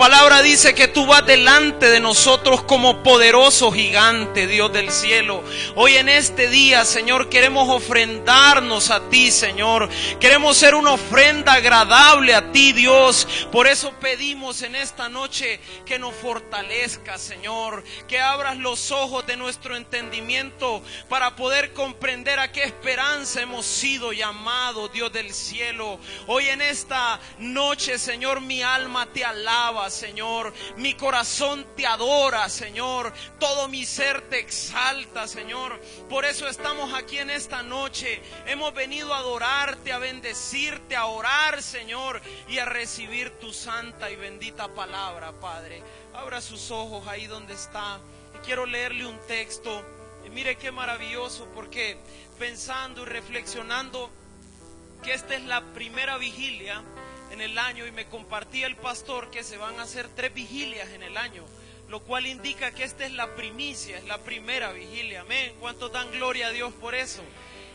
palabra dice que tú vas delante de nosotros como poderoso gigante, Dios del cielo. Hoy en este día, Señor, queremos ofrendarnos a ti, Señor. Queremos ser una ofrenda agradable a ti, Dios. Por eso pedimos en esta noche que nos fortalezcas, Señor. Que abras los ojos de nuestro entendimiento para poder comprender a qué esperanza hemos sido llamados, Dios del cielo. Hoy en esta noche, Señor, mi alma te alaba, Señor. Mi corazón te adora, Señor. Todo mi ser te exalta, Señor. Por eso estamos aquí en esta noche. Hemos venido a adorarte, a bendecirte, a orar, Señor, y a recibir tu santa y bendita palabra, Padre. Abra sus ojos ahí donde está. Y quiero leerle un texto. Y mire qué maravilloso, porque pensando y reflexionando que esta es la primera vigilia en el año, y me compartía el pastor que se van a hacer 3 vigilias en el año, lo cual indica que esta es la primicia, es la primera vigilia. Amén. ¿Cuántos dan gloria a Dios por eso?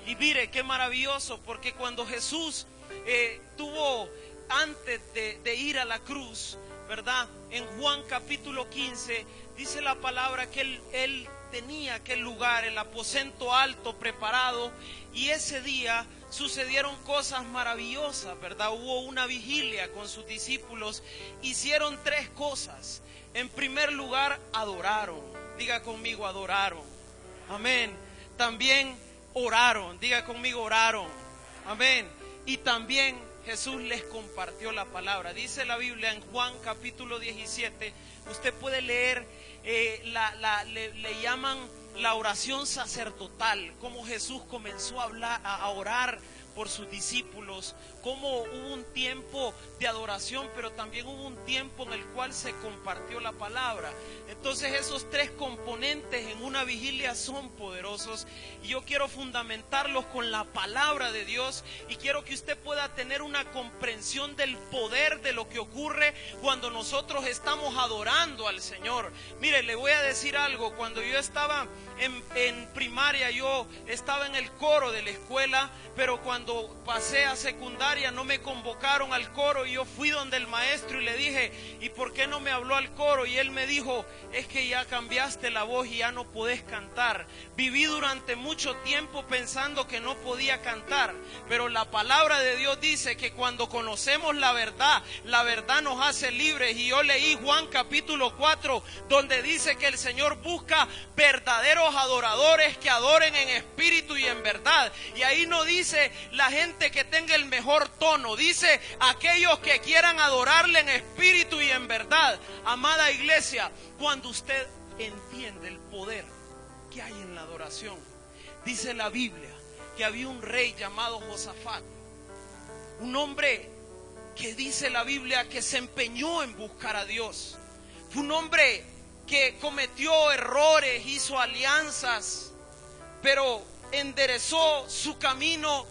Y mire qué maravilloso, porque cuando Jesús tuvo antes de ir a la cruz, ¿verdad? En Juan capítulo 15 dice la palabra que él tenía aquel lugar, el aposento alto preparado, y ese día sucedieron cosas maravillosas, ¿verdad? Hubo una vigilia con sus discípulos. Hicieron 3 cosas. En primer lugar, adoraron. Diga conmigo, adoraron. Amén. También oraron. Diga conmigo, oraron. Amén. Y también Jesús les compartió la palabra. Dice la Biblia en Juan capítulo 17. Usted puede leer, le llaman la oración sacerdotal, cómo Jesús comenzó a hablar, a orar por sus discípulos, cómo hubo un tiempo de adoración, pero también hubo un tiempo en el cual se compartió la palabra. Entonces esos 3 componentes en una vigilia son poderosos, y yo quiero fundamentarlos con la palabra de Dios, y quiero que usted pueda tener una comprensión del poder de lo que ocurre cuando nosotros estamos adorando al Señor. Mire, le voy a decir algo. Cuando yo estaba en primaria, yo estaba en el coro de la escuela, pero cuando pasé a secundaria no me convocaron al coro, y yo fui donde el maestro y le dije, ¿y por qué no me habló al coro? Y él me dijo, es que ya cambiaste la voz y ya no podés cantar. Viví durante mucho tiempo pensando que no podía cantar, pero la palabra de Dios dice que cuando conocemos la verdad nos hace libres. Y yo leí Juan capítulo 4, donde dice que el Señor busca verdaderos adoradores que adoren en espíritu y en verdad. Y ahí no dice la gente que tenga el mejor tono, dice aquellos que quieran adorarle en espíritu y en verdad. Amada iglesia, cuando usted entiende el poder que hay en la adoración, dice la Biblia que había un rey llamado Josafat, un hombre que dice la Biblia que se empeñó en buscar a Dios. Fue un hombre que cometió errores, hizo alianzas, pero enderezó su camino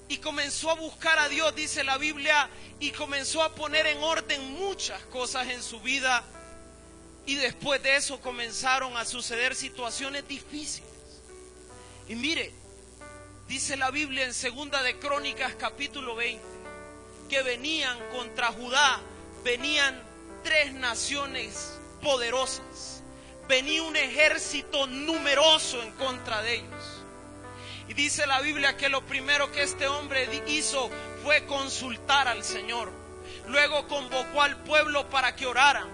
y comenzó a buscar a Dios, dice la Biblia, y comenzó a poner en orden muchas cosas en su vida. Y después de eso comenzaron a suceder situaciones difíciles. Y mire, dice la Biblia en Segunda de Crónicas capítulo 20, que venían contra Judá, venían 3 naciones poderosas, venía un ejército numeroso en contra de ellos. Y dice la Biblia que lo primero que este hombre hizo fue consultar al Señor. Luego convocó al pueblo para que oraran.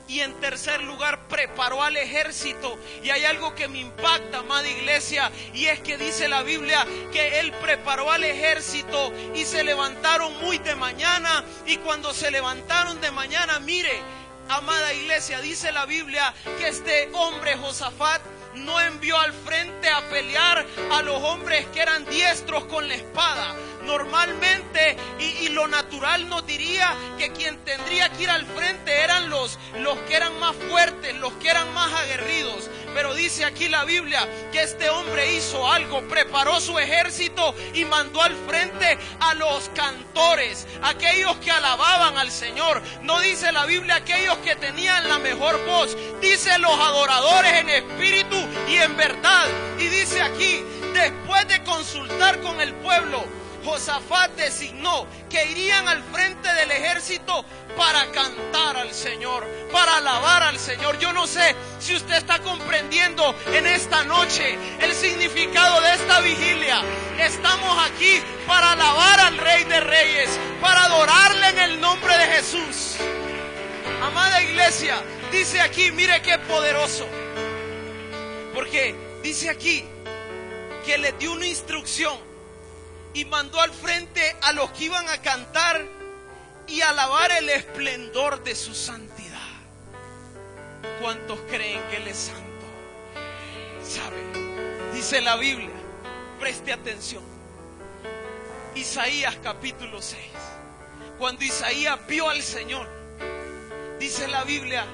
Y en tercer lugar preparó al ejército. Y hay algo que me impacta, amada iglesia, y es que dice la Biblia que él preparó al ejército y se levantaron muy de mañana. Y cuando se levantaron de mañana, mire, amada iglesia, dice la Biblia que este hombre Josafat no envió al frente a pelear a los hombres que eran diestros con la espada. Normalmente y lo natural nos diría que quien tendría que ir al frente eran los que eran más fuertes, los que eran más aguerridos. Pero dice aquí la Biblia que este hombre hizo algo, preparó su ejército y mandó al frente a los cantores, aquellos que alababan al Señor. No dice la Biblia aquellos que tenían la mejor voz, dice los adoradores en espíritu y en verdad. Y dice aquí, después de consultar con el pueblo, Josafat designó que irían al frente del ejército para cantar al Señor, para alabar al Señor. Yo no sé si usted está comprendiendo en esta noche el significado de esta vigilia. Estamos aquí para alabar al Rey de Reyes, para adorarle en el nombre de Jesús. Amada iglesia, dice aquí, mire qué poderoso, porque dice aquí que le dio una instrucción y mandó al frente a los que iban a cantar y alabar el esplendor de su santidad. ¿Cuántos creen que Él es santo? ¿Sabe? Dice la Biblia, preste atención, Isaías capítulo 6, cuando Isaías vio al Señor, dice la Biblia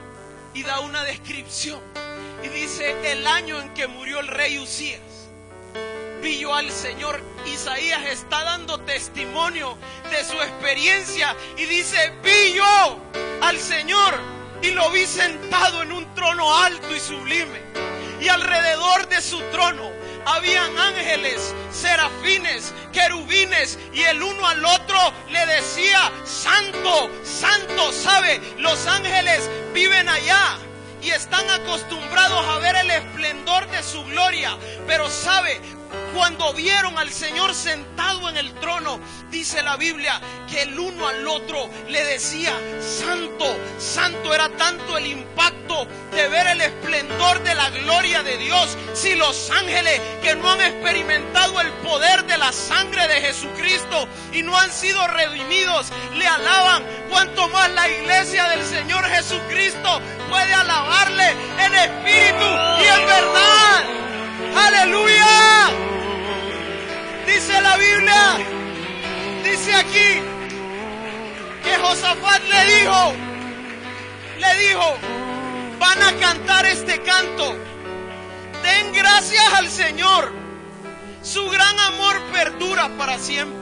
y da una descripción y dice: el año en que murió el rey Usías, vi yo al Señor. Isaías está dando testimonio de su experiencia y dice: vi yo al Señor y lo vi sentado en un trono alto y sublime, y alrededor de su trono habían ángeles, serafines, querubines, y el uno al otro le decía: santo, santo. ¿Sabe? Los ángeles viven allá y están acostumbrados a ver el esplendor de su gloria, pero ¿sabe? Cuando vieron al Señor sentado en el trono, dice la Biblia que el uno al otro le decía: santo, santo. Era tanto el impacto de ver el esplendor de la gloria de Dios. Si los ángeles que no han experimentado el poder de la sangre de Jesucristo y no han sido redimidos le alaban, cuanto más la iglesia del Señor Jesucristo puede alabarle en espíritu y en verdad. ¡Aleluya! Dice la Biblia, dice aquí que Josafat le dijo: van a cantar este canto, den gracias al Señor, su gran amor perdura para siempre.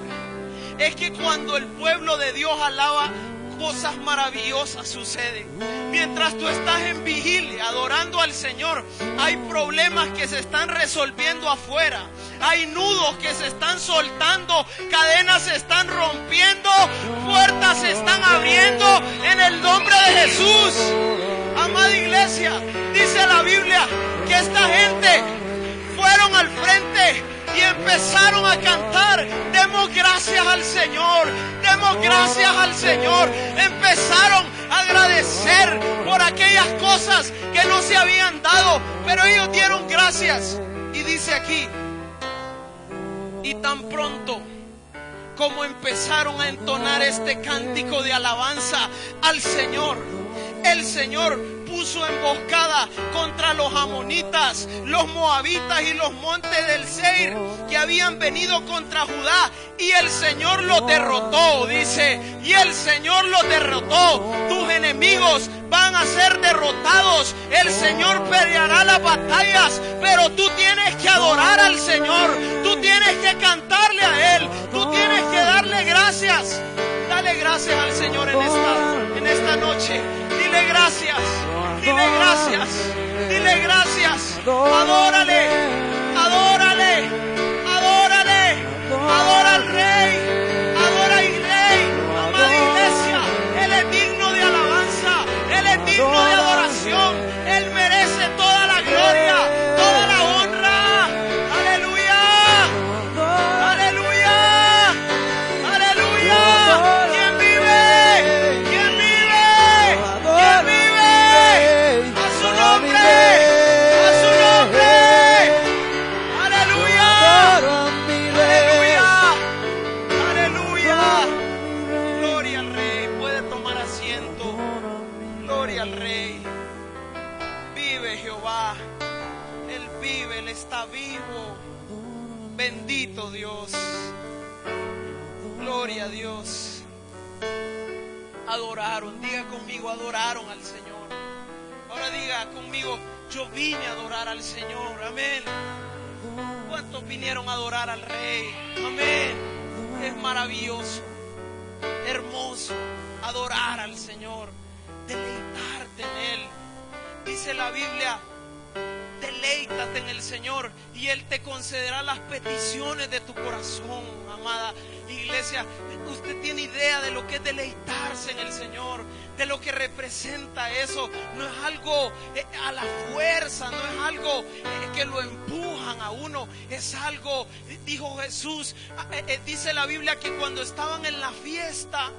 Es que cuando el pueblo de Dios alaba, cosas maravillosas suceden. Mientras tú estás en vigilia adorando al Señor, hay problemas que se están resolviendo afuera, hay nudos que se están soltando, cadenas se están rompiendo, puertas se están abriendo en el nombre de Jesús. Amada iglesia, dice la Biblia que esta gente fueron al frente y empezaron a cantar: demos gracias al Señor, demos gracias al Señor. Empezaron a agradecer por aquellas cosas que no se habían dado, pero ellos dieron gracias. Y dice aquí, y tan pronto como empezaron a entonar este cántico de alabanza al Señor, el Señor puso emboscada contra los amonitas, los moabitas y los montes del Seir que habían venido contra Judá, y el Señor los derrotó. Dice: y el Señor los derrotó. Tus enemigos van a ser derrotados. El Señor peleará las batallas, pero tú tienes que adorar al Señor, tú tienes que cantarle a Él, tú tienes que darle gracias. Dale gracias al Señor en esta noche. Dile gracias, dile gracias, dile gracias. Adórale, adórale, adórale, adora al Rey, adora al Rey. Amada iglesia, Él es digno de alabanza, Él es digno de adoración, Él merece toda la gloria, toda la honra. Aleluya, aleluya, aleluya. ¿Quién vive? ¿Quién vive? ¿Quién vive? A su nombre, a su nombre. Aleluya, aleluya, aleluya. Gloria al Rey. Puede tomar asiento. Gloria al Rey. Vive Jehová. Él vive, Él está vivo. Bendito Dios. Gloria a Dios. Adoraron, diga conmigo, adoraron al Señor. Ahora diga conmigo: yo vine a adorar al Señor. Amén. ¿Cuántos vinieron a adorar al Rey? Amén. Es maravilloso, hermoso adorar al Señor, deleitarte en Él. Dice la Biblia: deleítate en el Señor y Él te concederá las peticiones de tu corazón. Amada, Iglesia, usted tiene idea de lo que es deleitarse en el Señor, de lo que representa eso. No es algo a la fuerza, no es algo que lo empujan a uno, es algo, dijo Jesús, dice la Biblia que cuando estaban en la fiesta,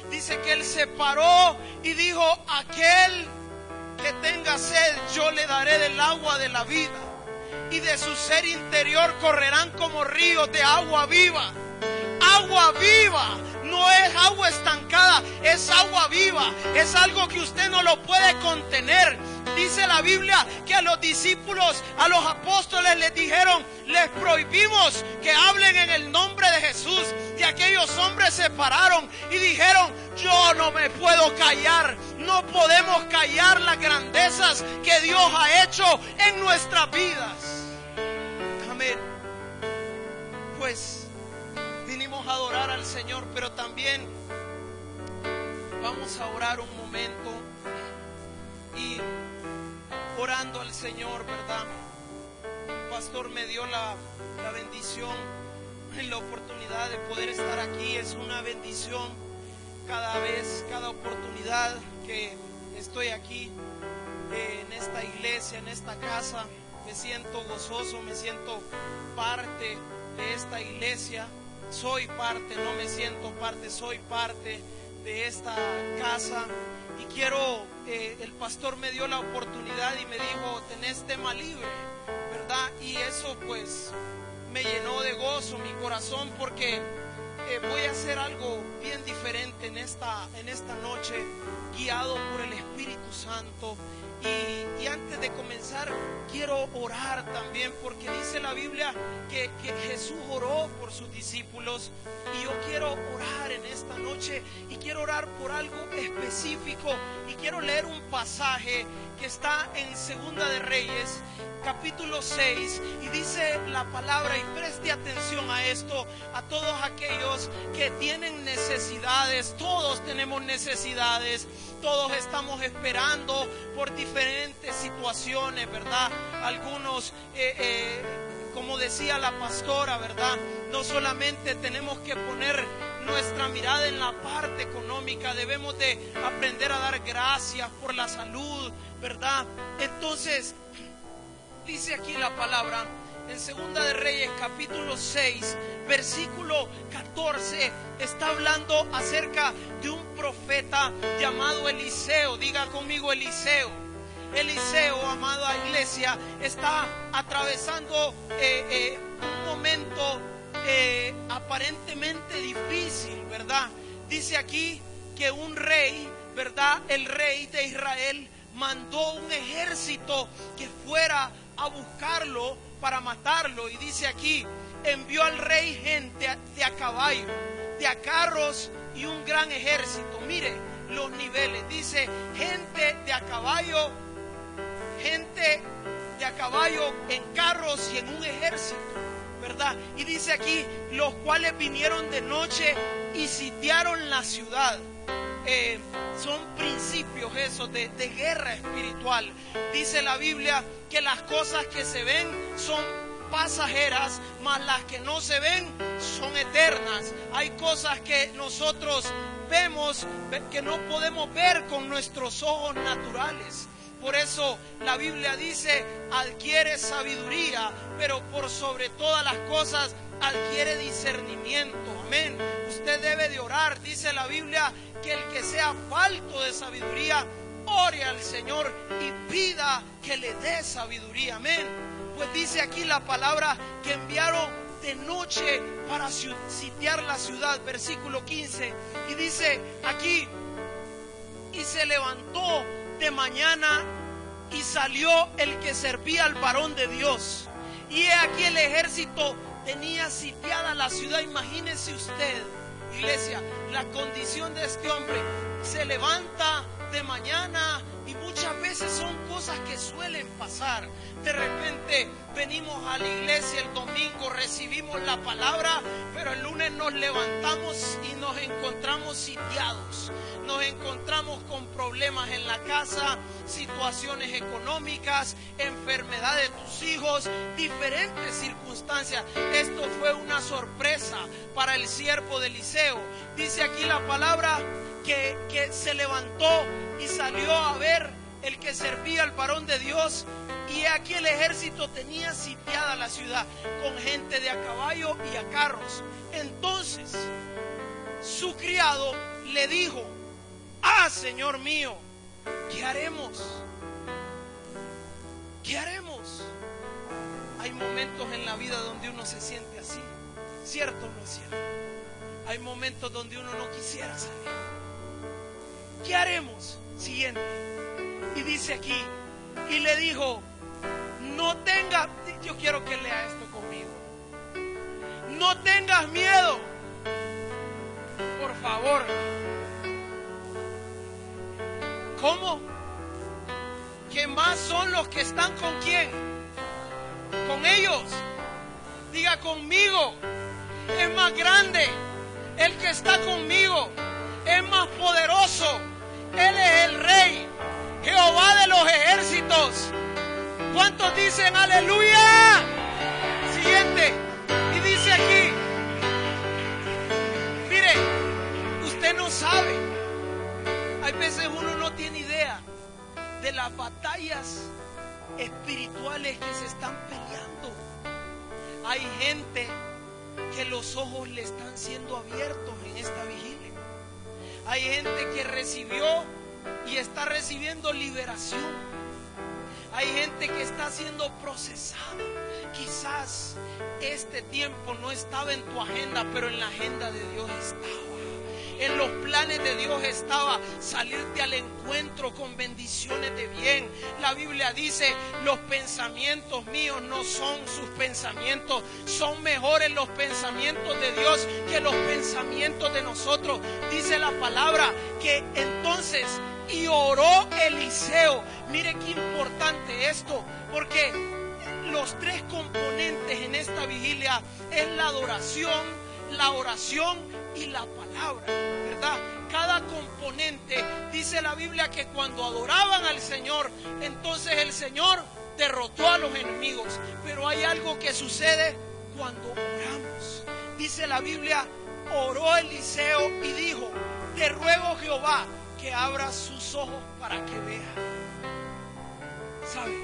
dice que Él se paró y dijo: aquel que tenga sed, yo le daré del agua de la vida, y de su ser interior correrán como ríos de agua viva. Agua viva, no es agua estancada, es agua viva, es algo que usted no lo puede contener. Dice la Biblia que a los discípulos, a los apóstoles les dijeron: les prohibimos que hablen en el nombre de Jesús. Y aquellos hombres se pararon y dijeron: yo no me puedo callar, no podemos callar las grandezas que Dios ha hecho en nuestras vidas. Amén. Pues vinimos a adorar al Señor, pero también vamos a orar un momento, y orando al Señor, ¿verdad? El pastor me dio la bendición, la oportunidad de poder estar aquí. Es una bendición cada vez, cada oportunidad que estoy aquí en esta iglesia, en esta casa. Me siento gozoso, me siento parte de esta iglesia. Soy parte, no me siento parte, soy parte de esta casa. Y quiero, el pastor me dio la oportunidad y me dijo: tenés tema libre, ¿verdad? Y eso pues me llenó de gozo mi corazón, porque voy a hacer algo bien diferente en esta noche, guiado por el Espíritu Santo. Y antes de comenzar, quiero orar también, porque dice la Biblia que Jesús oró por sus discípulos, y yo quiero orar en esta noche, y quiero orar por algo específico, y quiero leer un pasaje que está en Segunda de Reyes, capítulo 6, y dice la palabra, y preste atención a esto, a todos aquellos que tienen necesidades. Todos tenemos necesidades, todos estamos esperando por diferentes situaciones, ¿verdad? Algunos, como decía la pastora, ¿verdad? No solamente tenemos que poner nuestra mirada en la parte económica, debemos de aprender a dar gracias por la salud, ¿verdad? Entonces, dice aquí la palabra en Segunda de Reyes capítulo 6 versículo 14, está hablando acerca de un profeta llamado Eliseo. Diga conmigo: Eliseo. Eliseo, amada iglesia, está atravesando un momento aparentemente difícil, ¿verdad? Dice aquí que un rey, ¿verdad? El rey de Israel mandó un ejército que fuera a buscarlo para matarlo. Y dice aquí: envió al rey gente de a caballo, de a carros y un gran ejército. Mire los niveles. Dice gente de a caballo en carros y en un ejército, ¿verdad? Y dice aquí: los cuales vinieron de noche y sitiaron la ciudad. Son principios esos de guerra espiritual. Dice la Biblia que las cosas que se ven son pasajeras, mas las que no se ven son eternas. Hay cosas que nosotros vemos que no podemos ver con nuestros ojos naturales. Por eso la Biblia dice: adquiere sabiduría, pero por sobre todas las cosas adquiere discernimiento. Amén. Usted debe de orar. Dice la Biblia que el que sea falto de sabiduría, ore al Señor y pida que le dé sabiduría. Amén. Pues dice aquí la palabra que enviaron de noche para sitiar la ciudad. Versículo 15. Y dice aquí: y se levantó de mañana y salió el que servía al varón de Dios. Y he aquí el ejército tenía sitiada la ciudad. Imagínese usted, iglesia, la condición de este hombre. Se levanta de mañana, y muchas veces son cosas cosas que suelen pasar. De repente venimos a la iglesia el domingo, recibimos la palabra, pero el lunes nos levantamos y nos encontramos sitiados. Nos encontramos con problemas en la casa, situaciones económicas, enfermedad de tus hijos, diferentes circunstancias. Esto fue una sorpresa para el siervo de Eliseo. Dice aquí la palabra que se levantó y salió a ver el que servía al varón de Dios, y aquí el ejército tenía sitiada la ciudad con gente de a caballo y a carros. Entonces su criado le dijo: ah, Señor mío, ¿qué haremos? ¿Qué haremos? Hay momentos en la vida donde uno se siente así, ¿cierto o no es cierto? Hay momentos donde uno no quisiera salir. ¿Qué haremos? Siguiente. Y dice aquí, y le dijo: no tengas, yo quiero que lea esto conmigo, no tengas miedo, por favor. ¿Cómo? ¿Qué más son los que están con quién? Con ellos. Diga conmigo. Es más grande el que está conmigo, es más poderoso. Él es el Rey, Jehová de los ejércitos. ¿Cuántos dicen aleluya? Siguiente. Y dice aquí, mire, usted no sabe. Hay veces uno no tiene idea de las batallas espirituales que se están peleando. Hay gente que los ojos le están siendo abiertos en esta vigilia. Hay gente que recibió y está recibiendo liberación. Hay gente que está siendo procesada. Quizás este tiempo no estaba en tu agenda, pero en la agenda de Dios estaba. En los planes de Dios estaba salirte al encuentro con bendiciones de bien. La Biblia dice: los pensamientos míos no son sus pensamientos, son mejores los pensamientos de Dios que los pensamientos de nosotros. Dice la palabra que entonces, y oró Eliseo. Mire qué importante esto, porque los tres componentes en esta vigilia es la adoración, la oración y la palabra, ¿verdad? Cada componente, dice la Biblia que cuando adoraban al Señor, entonces el Señor derrotó a los enemigos. Pero hay algo que sucede cuando oramos. Dice la Biblia: oró Eliseo y dijo: te ruego, Jehová, que abra sus ojos para que vea. ¿Sabe?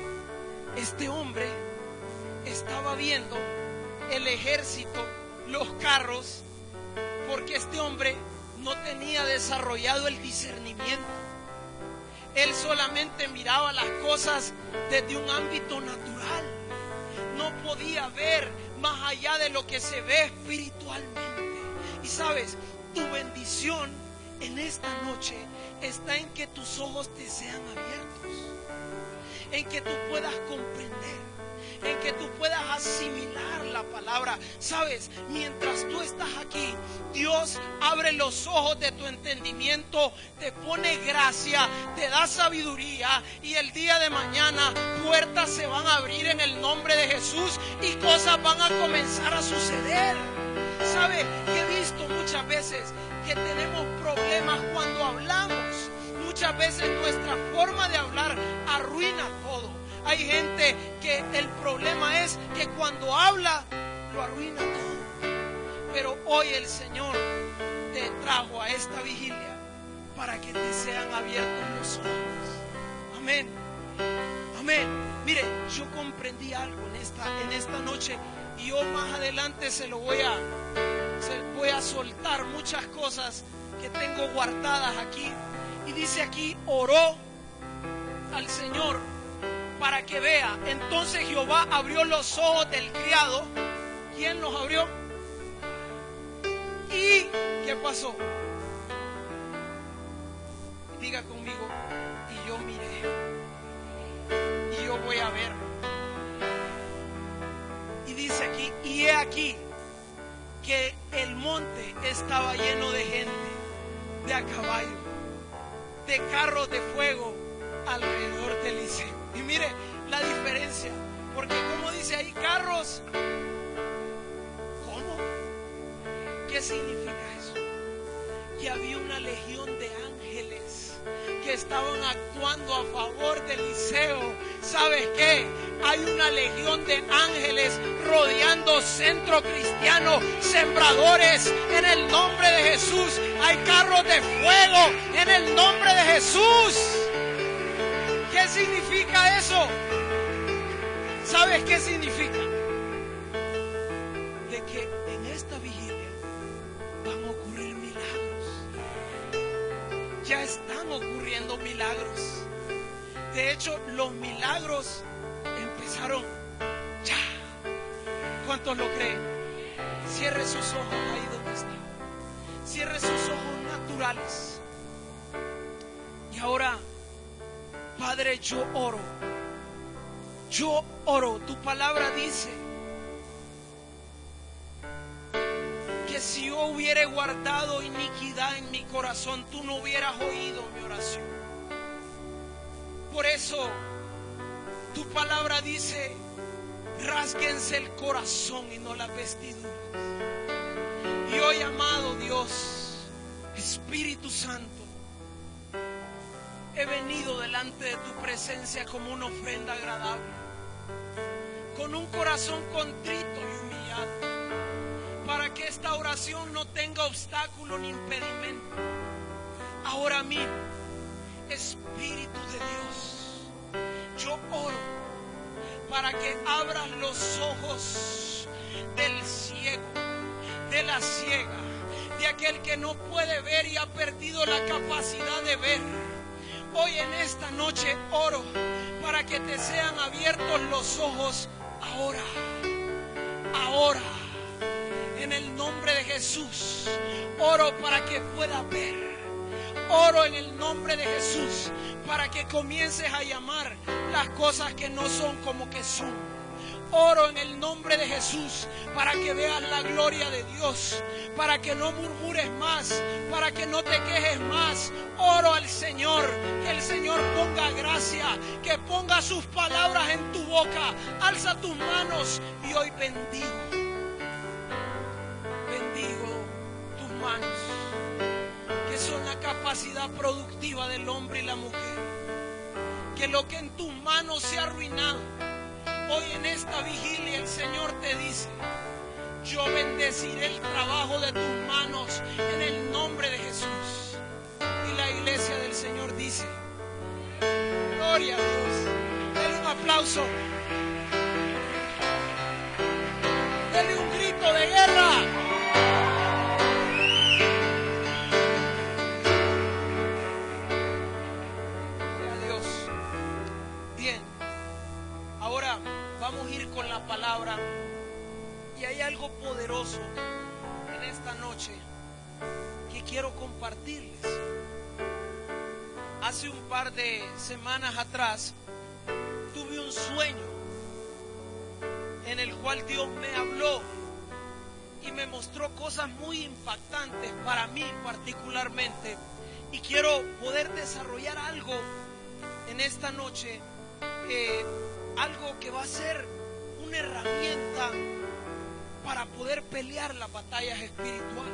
Este hombre estaba viendo el ejército, los carros, porque este hombre no tenía desarrollado el discernimiento. Él solamente miraba las cosas desde un ámbito natural. No podía ver más allá de lo que se ve espiritualmente. Y sabes, tu bendición en esta noche está en que tus ojos te sean abiertos, en que tú puedas comprender, en que tú puedas asimilar la palabra. Sabes, mientras tú estás aquí, Dios abre los ojos de tu entendimiento, te pone gracia, te da sabiduría, y el día de mañana puertas se van a abrir en el nombre de Jesús y cosas van a comenzar a suceder. ¿Sabe? He visto muchas veces que tenemos problemas cuando hablamos. Muchas veces nuestra forma de hablar arruina todo. Hay gente que el problema es que cuando habla lo arruina todo. Pero hoy el Señor te trajo a esta vigilia para que te sean abiertos los ojos. Amén. Amén. Mire, yo comprendí algo en esta noche, y yo más adelante voy a soltar muchas cosas que tengo guardadas aquí. Y dice aquí: oró al Señor para que vea. Entonces Jehová abrió los ojos del criado. ¿Quién los abrió? ¿Y qué pasó? Diga conmigo: y yo miré, y yo voy a ver. Y dice aquí: y he aquí que el monte estaba lleno de gente, de a caballo, de carros de fuego alrededor de Eliseo. Y mire la diferencia, porque como dice ahí, carros, ¿cómo? ¿Qué significa eso? Que había una legión de ángeles que estaban actuando a favor de Eliseo. ¿Sabes qué? Hay una legión de ángeles rodeando Centro Cristiano, sembradores en el nombre de Jesús. Hay carros de fuego en el nombre de Jesús. ¿Qué significa eso? ¿Sabes qué significa? De que en esta vigilia van a ocurrir milagros. Ya están ocurriendo milagros. De hecho, los milagros empezaron ya. ¿Cuántos lo creen? Cierre sus ojos ahí donde está. Cierre sus ojos naturales. Y ahora, Padre, yo oro. Yo oro. Tu palabra dice que si yo hubiera guardado iniquidad en mi corazón, tú no hubieras oído mi oración. Por eso tu palabra dice: rásguense el corazón y no las vestiduras. Y hoy, amado Dios, Espíritu Santo, he venido delante de tu presencia como una ofrenda agradable, con un corazón contrito y humillado, para que esta oración no tenga obstáculo ni impedimento. Ahora mismo, Espíritu de Dios, yo oro para que abras los ojos del ciego, de la ciega, de aquel que no puede ver y ha perdido la capacidad de ver. Hoy en esta noche oro para que te sean abiertos los ojos ahora, ahora, en el nombre de Jesús. Oro para que pueda ver. Oro en el nombre de Jesús para que comiences a llamar las cosas que no son como que son. Oro en el nombre de Jesús para que veas la gloria de Dios, para que no murmures más, para que no te quejes más. Oro al Señor, que el Señor ponga gracia, que ponga sus palabras en tu boca. Alza tus manos y hoy bendigo tus manos, que son la capacidad productiva del hombre y la mujer. Que lo que en tus manos se ha arruinado, hoy en esta vigilia el Señor te dice: yo bendeciré el trabajo de tus manos en el nombre de Jesús. Y la iglesia del Señor dice: gloria a Dios. Denle un aplauso. Denle un grito de guerra. Vamos a ir con la palabra, y hay algo poderoso en esta noche que quiero compartirles. Hace un par de semanas atrás tuve un sueño en el cual Dios me habló y me mostró cosas muy impactantes para mí particularmente, y quiero poder desarrollar algo en esta noche, algo que va a ser una herramienta para poder pelear las batallas espirituales.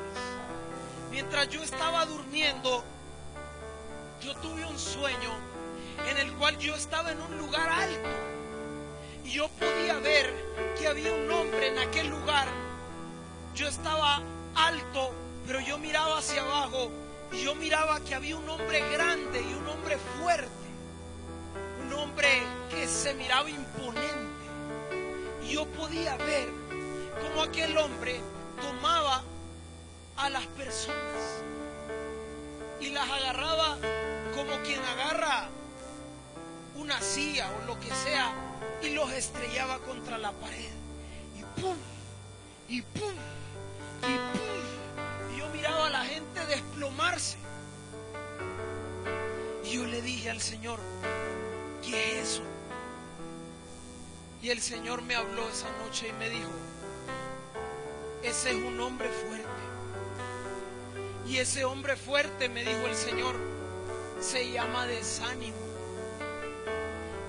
Mientras yo estaba durmiendo, yo tuve un sueño en el cual yo estaba en un lugar alto y yo podía ver que había un hombre en aquel lugar. Yo estaba alto, pero yo miraba hacia abajo y yo miraba que había un hombre grande y un hombre fuerte, un hombre que se miraba imponente. Y yo podía ver cómo aquel hombre tomaba a las personas y las agarraba como quien agarra una silla o lo que sea, y los estrellaba contra la pared. Y pum, y pum, y pum. Y yo miraba a la gente desplomarse. Y yo le dije al Señor: ¿qué es eso? Y el Señor me habló esa noche y me dijo: ese es un hombre fuerte. Y ese hombre fuerte, me dijo el Señor, se llama desánimo.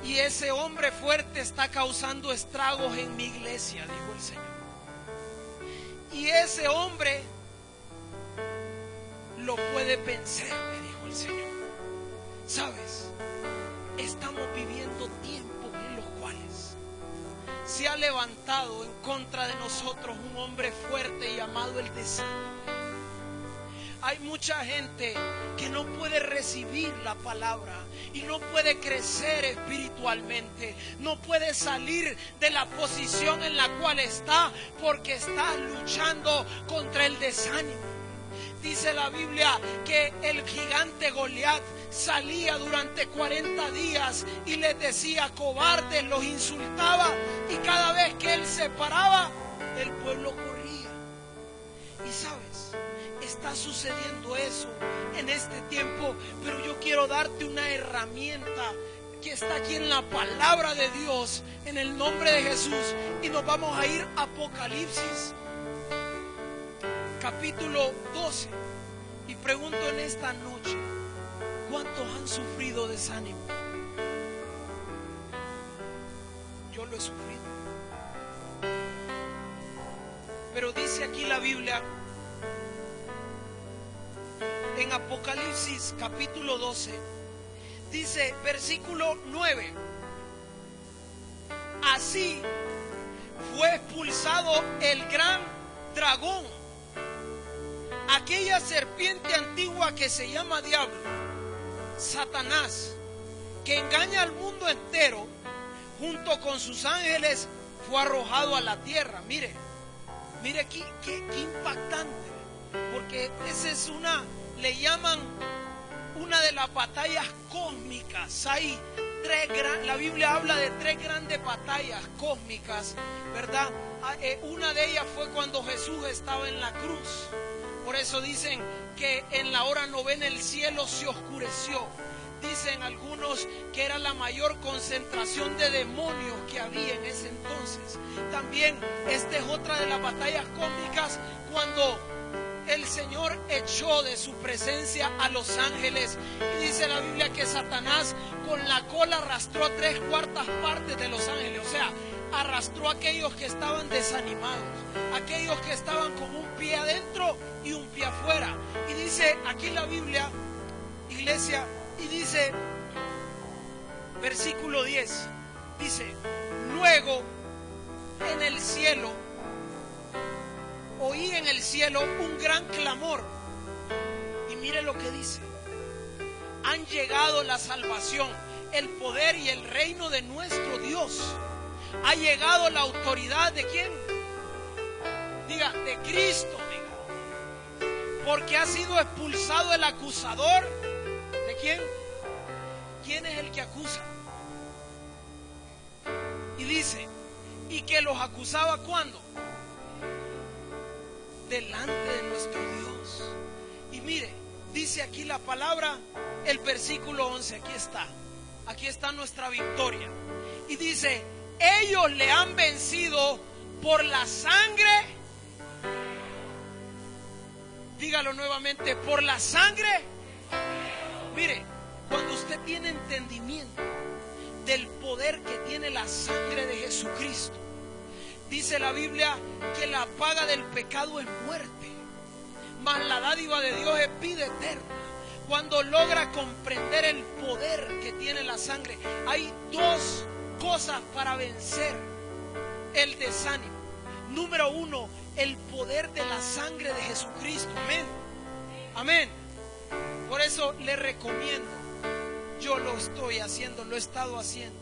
Y ese hombre fuerte está causando estragos en mi iglesia, dijo el Señor. Y ese hombre lo puede vencer, me dijo el Señor. ¿Sabes? Estamos viviendo tiempos en los cuales se ha levantado en contra de nosotros un hombre fuerte llamado el desánimo. Hay mucha gente que no puede recibir la palabra y no puede crecer espiritualmente, no puede salir de la posición en la cual está porque está luchando contra el desánimo. Dice la Biblia que el gigante Goliat salía durante 40 días y les decía cobardes, los insultaba, y cada vez que él se paraba, el pueblo corría. Y sabes, está sucediendo eso en este tiempo, pero yo quiero darte una herramienta que está aquí en la palabra de Dios, en el nombre de Jesús, y nos vamos a ir a Apocalipsis capítulo 12, y pregunto en esta noche, ¿cuántos han sufrido desánimo? Yo lo he sufrido. Pero dice aquí la Biblia, en Apocalipsis capítulo 12, dice versículo 9, así fue expulsado el gran dragón, aquella serpiente antigua que se llama Diablo, Satanás, que engaña al mundo entero, junto con sus ángeles fue arrojado a la tierra. Mire qué impactante, porque esa es le llaman una de las batallas cósmicas. Hay la Biblia habla de 3 grandes batallas cósmicas, ¿verdad? Una de ellas fue cuando Jesús estaba en la cruz. Por eso dicen que en la hora novena el cielo se oscureció. Dicen algunos que era la mayor concentración de demonios que había en ese entonces. También esta es otra de las batallas cósmicas, cuando el Señor echó de su presencia a los ángeles. Y dice la Biblia que Satanás con la cola arrastró 3/4 partes de los ángeles. O sea, arrastró a aquellos que estaban desanimados, aquellos que estaban con un pie adentro y un pie afuera. Y dice aquí la Biblia, iglesia, y dice versículo 10, dice, luego en el cielo oí en el cielo un gran clamor. Y mire lo que dice: han llegado la salvación, el poder y el reino de nuestro Dios. Ha llegado la autoridad de ¿quién? Diga, de Cristo, diga. Porque ha sido expulsado el acusador. ¿De quién? ¿Quién es el que acusa? Y dice, y que los acusaba ¿cuándo? Delante de nuestro Dios. Y mire, dice aquí la palabra, el versículo 11, aquí está nuestra victoria. Y dice, ellos le han vencido por la sangre. Dígalo nuevamente, por la sangre. Mire, cuando usted tiene entendimiento del poder que tiene la sangre de Jesucristo, dice la Biblia que la paga del pecado es muerte, mas la dádiva de Dios es vida eterna. Cuando logra comprender el poder que tiene la sangre, hay 2 cosas para vencer el desánimo. Número 1, el poder de la sangre de Jesucristo. Amén. Amén. Por eso le recomiendo, yo lo estoy haciendo, lo he estado haciendo,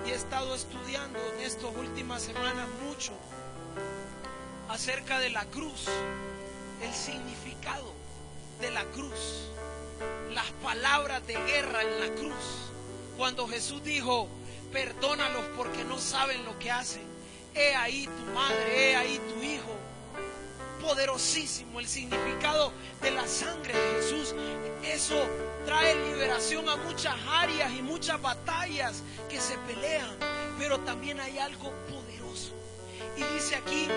y he estado estudiando en estas últimas semanas mucho acerca de la cruz, el significado de la cruz, las palabras de guerra en la cruz. Cuando Jesús dijo, perdónalos porque no saben lo que hacen. He ahí tu madre, he ahí tu hijo. Poderosísimo el significado de la sangre de Jesús. Eso trae liberación a muchas áreas y muchas batallas que se pelean, pero también hay algo poderoso. Y dice aquí,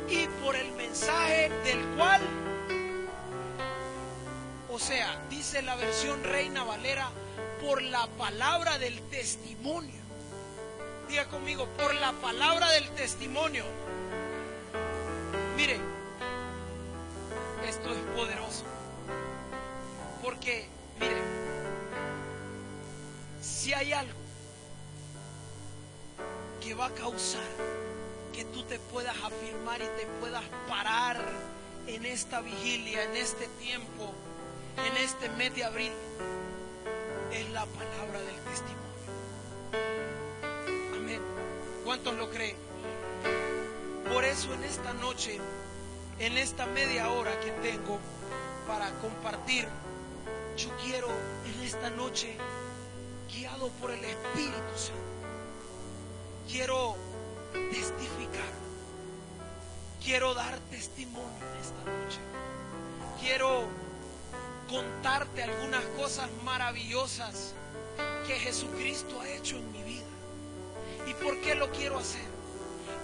y por el mensaje del cual, o sea, dice la versión Reina Valera, por la palabra del testimonio. Diga conmigo, por la palabra del testimonio. Mire, esto es poderoso. Porque, mire, si hay algo que va a causar que tú te puedas afirmar y te puedas parar en esta vigilia, en este tiempo, en este mes de abril, es la palabra del testimonio. Amén. ¿Cuántos lo creen? Por eso en esta noche, en esta media hora que tengo para compartir, yo quiero en esta noche, guiado por el Espíritu Santo, quiero testificar, quiero dar testimonio en esta noche, quiero contarte algunas cosas maravillosas que Jesucristo ha hecho en mi vida. ¿Y por qué lo quiero hacer?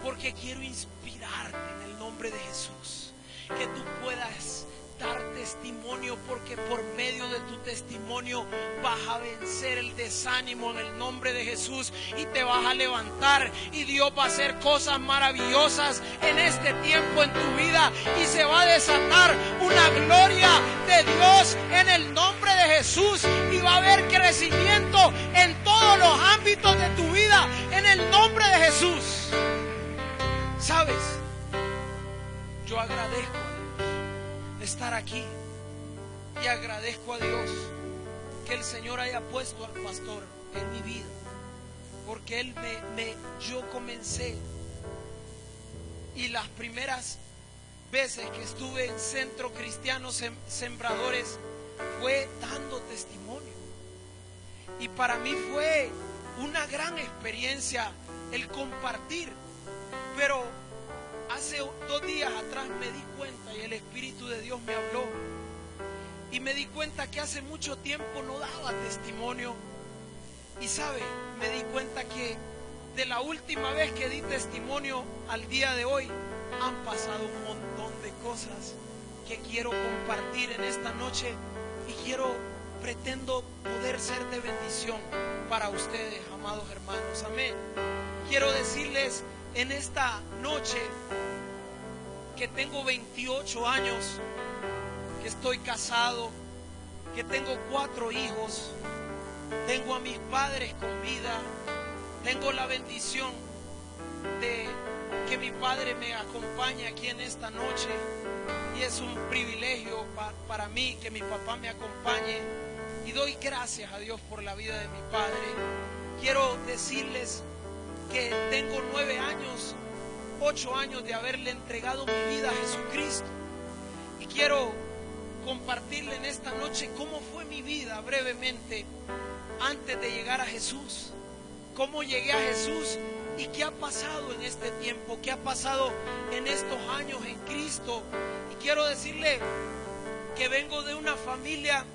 Porque quiero inspirarte en el nombre de Jesús, que tú puedas dar testimonio, porque por medio de tu testimonio vas a vencer el desánimo en el nombre de Jesús y te vas a levantar, y Dios va a hacer cosas maravillosas en este tiempo en tu vida, y se va a desatar una gloria de Dios en el nombre de Jesús, y va a haber crecimiento en todos los ámbitos de tu vida en el nombre de Jesús. ¿Sabes? Yo agradezco estar aquí, y agradezco a Dios que el Señor haya puesto al pastor en mi vida, porque yo comencé, y las primeras veces que estuve en Centro Cristiano Sembradores fue dando testimonio, y para mí fue una gran experiencia el compartir. Pero hace 2 días atrás me di cuenta, y el Espíritu de Dios me habló, y me di cuenta que hace mucho tiempo no daba testimonio. Y sabe, me di cuenta que de la última vez que di testimonio al día de hoy han pasado un montón de cosas que quiero compartir en esta noche, y pretendo poder ser de bendición para ustedes, amados hermanos. Amén. Quiero decirles en esta noche que tengo 28 años, que estoy casado, que tengo 4 hijos, tengo a mis padres con vida, tengo la bendición de que mi padre me acompañe aquí en esta noche, y es un privilegio para mí que mi papá me acompañe, y doy gracias a Dios por la vida de mi padre. Quiero decirles que tengo 8 años de haberle entregado mi vida a Jesucristo, y quiero compartirle en esta noche cómo fue mi vida brevemente antes de llegar a Jesús, cómo llegué a Jesús y qué ha pasado en este tiempo, qué ha pasado en estos años en Cristo. Y quiero decirle que vengo de una familia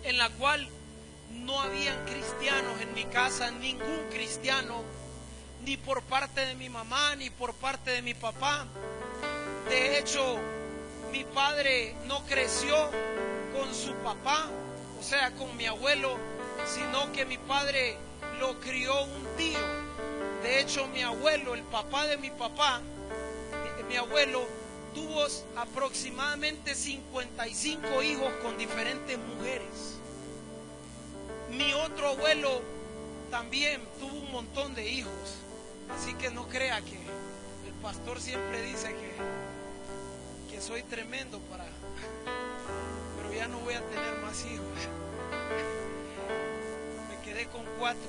en la cual no habían cristianos en mi casa, ningún cristiano, ni por parte de mi mamá, ni por parte de mi papá. De hecho, mi padre no creció con su papá, o sea, con mi abuelo, sino que mi padre lo crió un tío. De hecho, mi abuelo, el papá de mi papá, mi abuelo tuvo aproximadamente 55 hijos con diferentes mujeres. Mi otro abuelo también tuvo un montón de hijos. Así que no crea que el pastor siempre dice que soy tremendo pero ya no voy a tener más hijos. Me quedé con 4.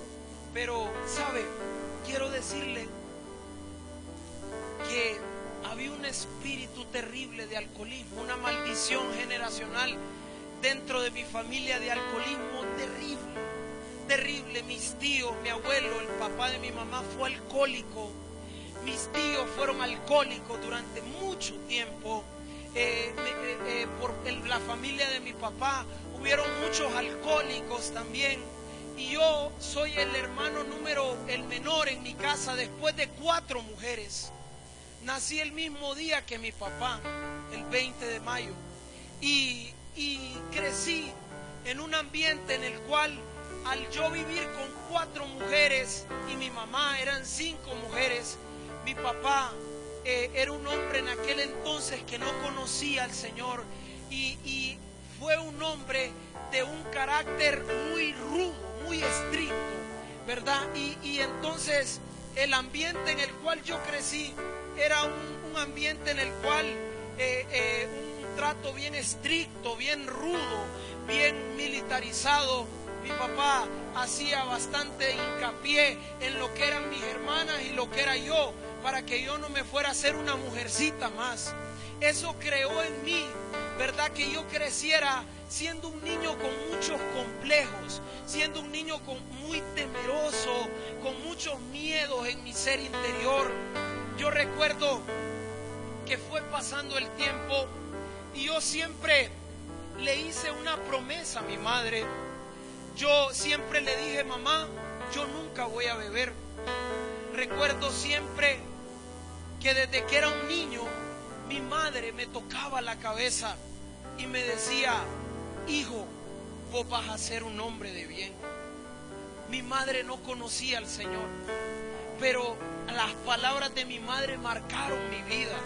Pero, ¿sabe? Quiero decirle que había un espíritu terrible de alcoholismo, una maldición generacional dentro de mi familia de alcoholismo terrible. Terrible. Mis tíos, mi abuelo, el papá de mi mamá fue alcohólico. Mis tíos fueron alcohólicos durante mucho tiempo. Por la familia de mi papá hubieron muchos alcohólicos también. Y yo soy el menor en mi casa después de 4 mujeres. Nací el mismo día que mi papá, el 20 de mayo. Y crecí en un ambiente en el cual al yo vivir con 4 mujeres y mi mamá eran 5 mujeres, mi papá era un hombre en aquel entonces que no conocía al Señor y fue un hombre de un carácter muy rudo, muy estricto, ¿verdad? Y entonces el ambiente en el cual yo crecí era un ambiente en el cual un trato bien estricto, bien rudo, bien militarizado. Mi papá hacía bastante hincapié en lo que eran mis hermanas y lo que era yo, para que yo no me fuera a ser una mujercita más. Eso creó en mí, ¿verdad? Que yo creciera siendo un niño con muchos complejos, siendo un niño muy temeroso, con muchos miedos en mi ser interior. Yo recuerdo que fue pasando el tiempo y yo siempre le hice una promesa a mi madre. Yo siempre le dije: mamá, yo nunca voy a beber. Recuerdo siempre que desde que era un niño, mi madre me tocaba la cabeza y me decía: hijo, vos vas a ser un hombre de bien. Mi madre no conocía al Señor, pero las palabras de mi madre marcaron mi vida.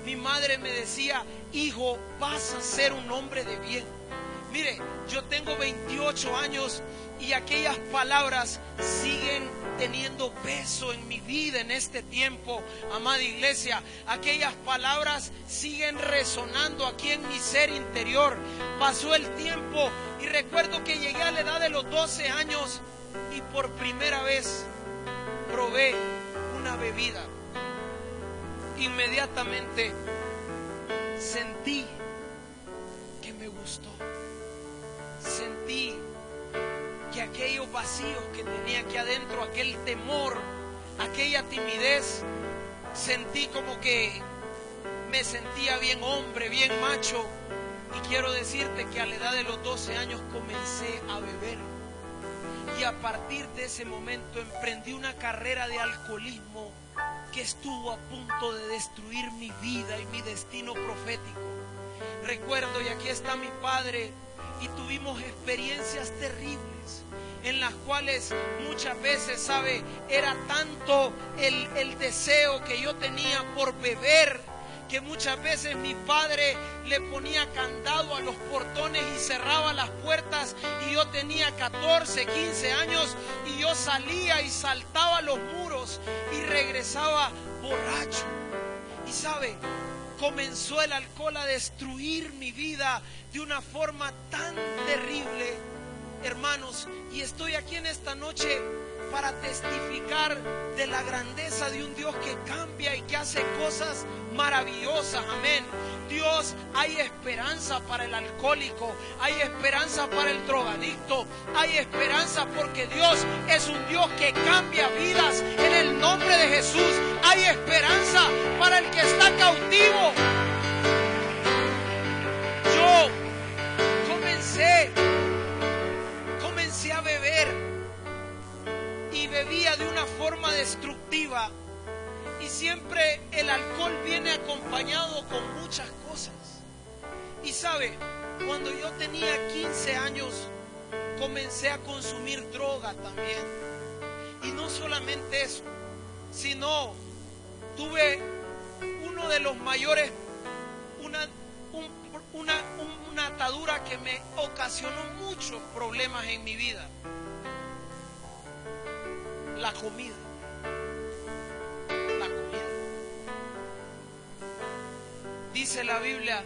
Mi madre me decía: hijo, vas a ser un hombre de bien. Mire, yo tengo 28 años y aquellas palabras siguen teniendo peso en mi vida en este tiempo, amada iglesia. Aquellas palabras siguen resonando aquí en mi ser interior. Pasó el tiempo y recuerdo que llegué a la edad de los 12 años y por primera vez probé una bebida. Inmediatamente sentí que me gustó. Sentí que aquellos vacíos que tenía aquí adentro, aquel temor, aquella timidez, sentí como que me sentía bien hombre, bien macho. Y quiero decirte que a la edad de los 12 años comencé a beber. Y a partir de ese momento emprendí una carrera de alcoholismo que estuvo a punto de destruir mi vida y mi destino profético. Recuerdo, y aquí está mi padre, y tuvimos experiencias terribles en las cuales muchas veces, ¿sabe? Era tanto el deseo que yo tenía por beber, que muchas veces mi padre le ponía candado a los portones y cerraba las puertas, y yo tenía 14, 15 años y yo salía y saltaba los muros y regresaba borracho. Y ¿sabe? Comenzó el alcohol a destruir mi vida de una forma tan terrible, hermanos, y estoy aquí en esta noche para testificar de la grandeza de un Dios que cambia y que hace cosas maravillosas. Amén. Dios, hay esperanza para el alcohólico, hay esperanza para el drogadicto, hay esperanza porque Dios es un Dios que cambia vidas en el nombre de Jesús. Hay esperanza para el que está cautivo. Yo comencé a beber y bebía de una forma destructiva. Y siempre el alcohol viene acompañado con muchas cosas. Y sabe, cuando yo tenía 15 años, comencé a consumir droga también. Y no solamente eso, sino tuve uno de los mayores, una atadura que me ocasionó muchos problemas en mi vida: la comida. Dice la Biblia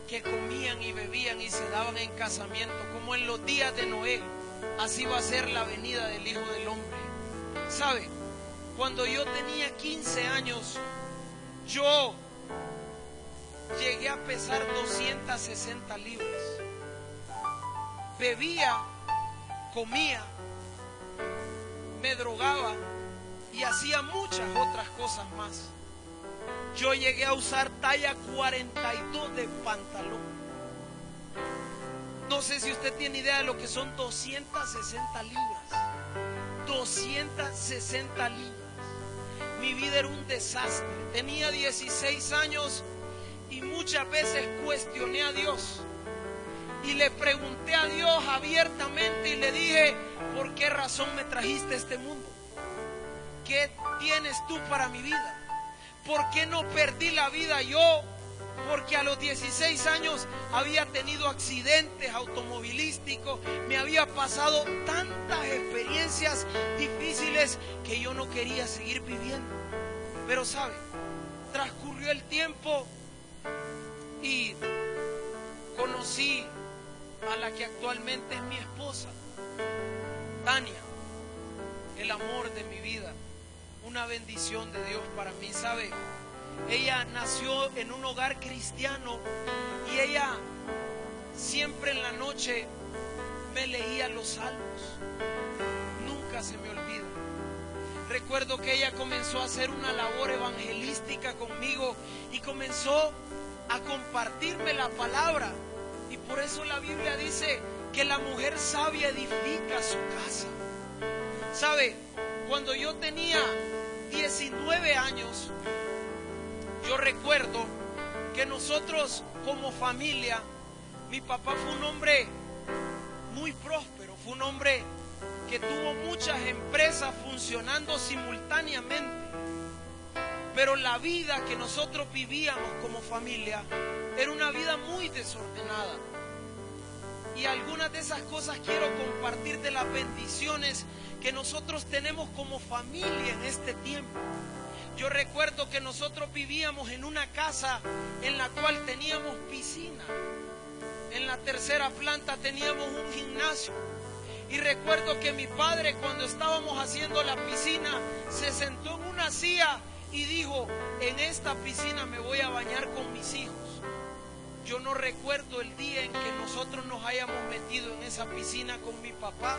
que comían y bebían y se daban en casamiento, como en los días de Noé. Así va a ser la venida del Hijo del Hombre. ¿Sabe? Cuando yo tenía 15 años, yo llegué a pesar 260 libras. Bebía, comía, me drogaba y hacía muchas otras cosas más. Yo llegué a usar talla 42 de pantalón. No sé si usted tiene idea de lo que son 260 libras. 260 libras. Mi vida era un desastre. Tenía 16 años y muchas veces cuestioné a Dios. y le pregunté a Dios abiertamente y le dije: ¿por qué razón me trajiste a este mundo? ¿Qué tienes tú para mi vida? ¿Por qué no perdí la vida yo? Porque a los 16 años había tenido accidentes automovilísticos, me había pasado tantas experiencias difíciles que yo no quería seguir viviendo. Pero sabe, transcurrió el tiempo y conocí a la que actualmente es mi esposa, Tania, el amor de mi vida, una bendición de Dios para mí. ¿Sabe? Ella nació en un hogar cristiano y ella siempre en la noche me leía los salmos. Nunca se me olvida. Recuerdo que ella comenzó a hacer una labor evangelística conmigo y comenzó a compartirme la palabra. Y por eso la Biblia dice que la mujer sabia edifica su casa. ¿Sabe? Cuando yo tenía 19 años, yo recuerdo que nosotros como familia, mi papá fue un hombre muy próspero, fue un hombre que tuvo muchas empresas funcionando simultáneamente. Pero la vida que nosotros vivíamos como familia era una vida muy desordenada. Y algunas de esas cosas quiero compartir, de las bendiciones que nosotros tenemos como familia en este tiempo. Yo recuerdo que nosotros vivíamos en una casa en la cual teníamos piscina. En la tercera planta teníamos un gimnasio. Y recuerdo que mi padre, cuando estábamos haciendo la piscina, se sentó en una silla y dijo: en esta piscina me voy a bañar con mis hijos. Yo no recuerdo el día en que nosotros nos hayamos metido en esa piscina con mi papá,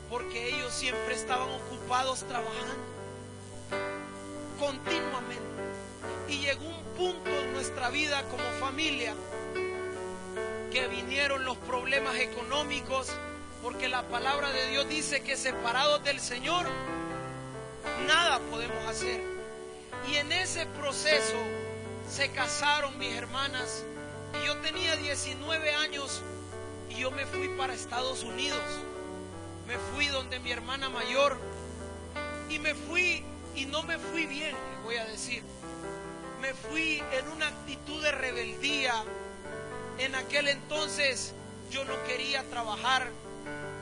porque ellos siempre estaban ocupados trabajando continuamente. Y llegó un punto en nuestra vida como familia que vinieron los problemas económicos, porque la palabra de Dios dice que separados del Señor nada podemos hacer. Y en ese proceso se casaron mis hermanas y yo tenía 19 años y yo me fui para Estados Unidos. Me fui donde mi hermana mayor y me fui, y no me fui bien, les voy a decir. Me fui en una actitud de rebeldía. En aquel entonces yo no quería trabajar,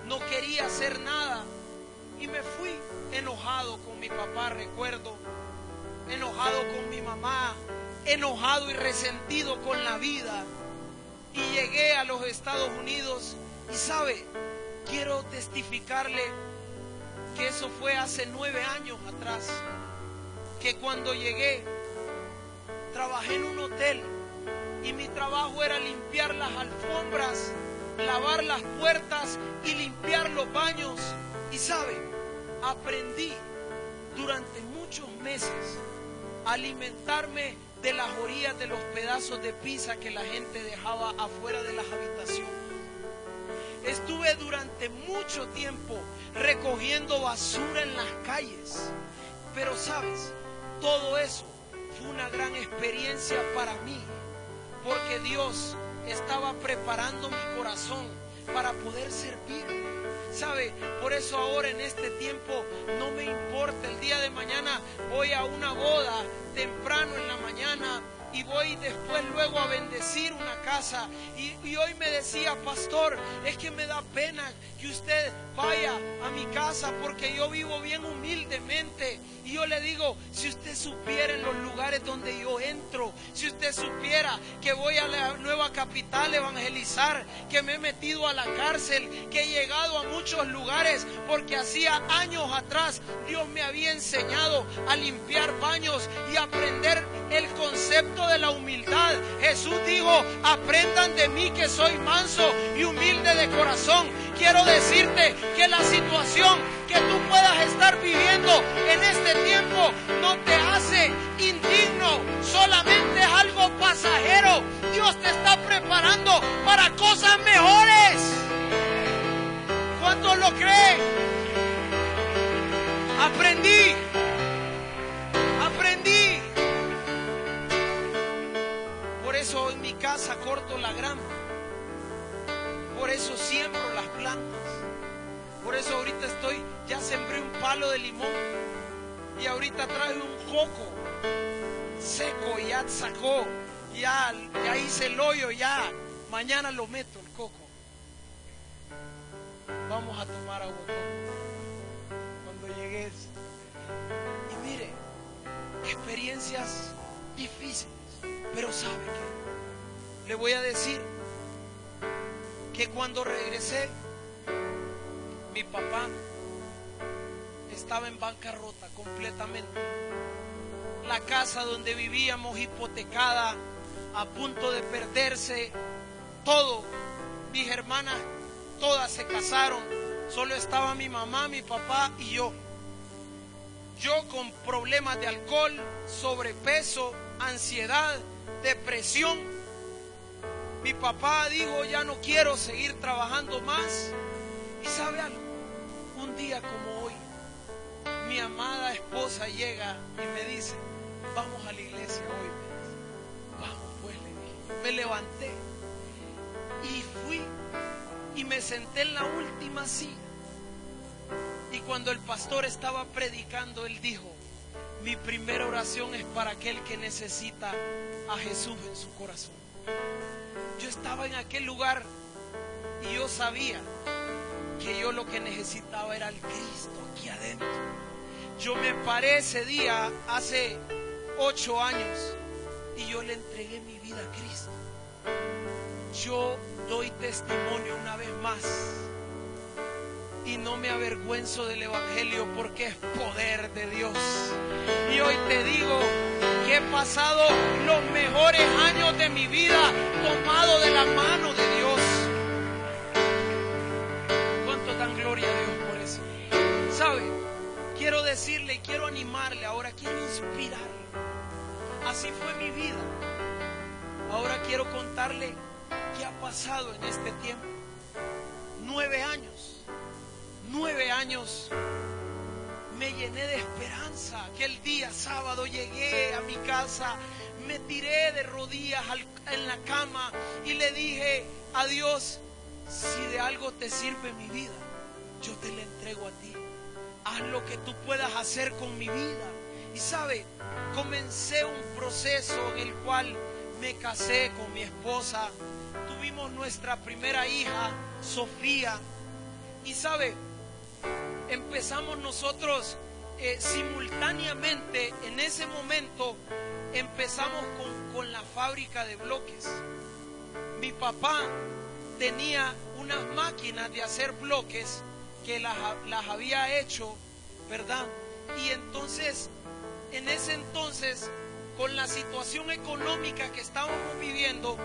no quería hacer nada y me fui enojado con mi papá, recuerdo, enojado con mi mamá, enojado y resentido con la vida. Y llegué a los Estados Unidos y sabe, quiero testificarle que eso fue hace 9 años atrás, que cuando llegué trabajé en un hotel y mi trabajo era limpiar las alfombras, lavar las puertas y limpiar los baños. Y sabe, aprendí durante muchos meses a alimentarme de las orillas de los pedazos de pizza que la gente dejaba afuera de las habitaciones. Estuve durante mucho tiempo recogiendo basura en las calles. Pero sabes, todo eso fue una gran experiencia para mí, porque Dios estaba preparando mi corazón para poder servir. ¿Sabe? Por eso ahora en este tiempo no me importa. El día de mañana voy a una boda temprano en la mañana y voy después luego a bendecir una casa. Y hoy me decía: pastor, es que me da pena que usted vaya a mi casa porque yo vivo bien humildemente. Y yo le digo: si usted supiera en los lugares donde yo entro, si usted supiera que voy a la nueva capital a evangelizar, que me he metido a la cárcel, que he llegado a muchos lugares porque hacía años atrás Dios me había enseñado a limpiar baños y aprender el concepto de la humildad. Jesús dijo: aprendan de mí que soy manso y humilde de corazón. Quiero decirte que la situación que tú puedas estar viviendo en este tiempo no te hace indigno, solamente es algo pasajero. Dios te está preparando para cosas mejores. ¿Cuántos lo creen? Aprendí. Por eso en mi casa corto la grama. eso siembro las plantas. Por eso ahorita ya sembré un palo de limón y ahorita traje un coco seco, ya sacó, ya hice el hoyo, ya mañana lo meto el coco. Vamos a tomar agua cuando llegues. Y mire, experiencias difíciles, pero ¿sabe qué? Le voy a decir que cuando regresé, mi papá estaba en bancarrota completamente. La casa donde vivíamos hipotecada, a punto de perderse, todo. Mis hermanas todas se casaron, solo estaba mi mamá, mi papá y yo. Yo con problemas de alcohol, sobrepeso, ansiedad, depresión. Mi papá dijo, ya no quiero seguir trabajando más. ¿Y sabe algo? Un día como hoy, mi amada esposa llega y me dice, vamos a la iglesia hoy. Vamos pues, le dije. Me levanté y fui y me senté en la última silla. Y cuando el pastor estaba predicando, él dijo, mi primera oración es para aquel que necesita a Jesús en su corazón. Yo estaba en aquel lugar y yo sabía que yo lo que necesitaba era el Cristo aquí adentro. Yo me paré ese día hace 8 años y yo le entregué mi vida a Cristo. Yo doy testimonio una vez más y no me avergüenzo del evangelio porque es poder de Dios. Y hoy te digo que he pasado los mejores años de mi vida tomado de la mano de Dios. ¿Cuánto dan gloria a Dios por eso? ¿Sabe? Quiero decirle y quiero animarle, ahora quiero inspirarle. Así fue mi vida. Ahora quiero contarle qué ha pasado en este tiempo. 9 años. 9 años me llené de esperanza. Aquel día sábado llegué a mi casa, me tiré de rodillas en la cama y le dije a Dios, si de algo te sirve mi vida, yo te la entrego a ti. Haz lo que tú puedas hacer con mi vida. Y sabe, comencé un proceso en el cual me casé con mi esposa. Tuvimos nuestra primera hija, Sofía. Y sabe, empezamos nosotros simultáneamente, en ese momento, empezamos con la fábrica de bloques. Mi papá tenía unas máquinas de hacer bloques que las había hecho, ¿verdad? Y entonces, en ese entonces, con la situación económica que estábamos viviendo,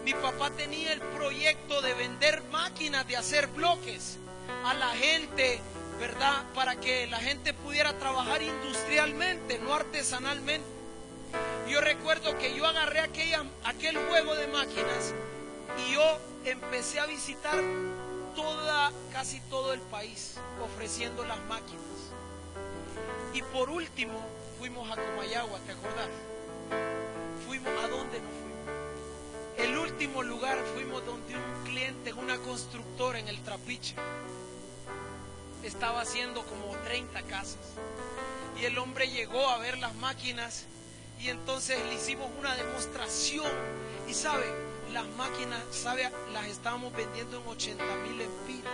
mi papá tenía el proyecto de vender máquinas de hacer bloques a la gente, ¿verdad? Para que la gente pudiera trabajar industrialmente, no artesanalmente. Yo recuerdo que yo agarré aquel juego de máquinas y yo empecé a visitar casi todo el país ofreciendo las máquinas. Y por último fuimos a Comayagua, ¿te acordás? Fuimos, ¿a dónde nos fuimos? El último lugar fuimos donde un cliente en una constructora en el Trapiche estaba haciendo como 30 casas y el hombre llegó a ver las máquinas y entonces le hicimos una demostración y sabe, las máquinas, sabe, las estábamos vendiendo en 80,000 empiras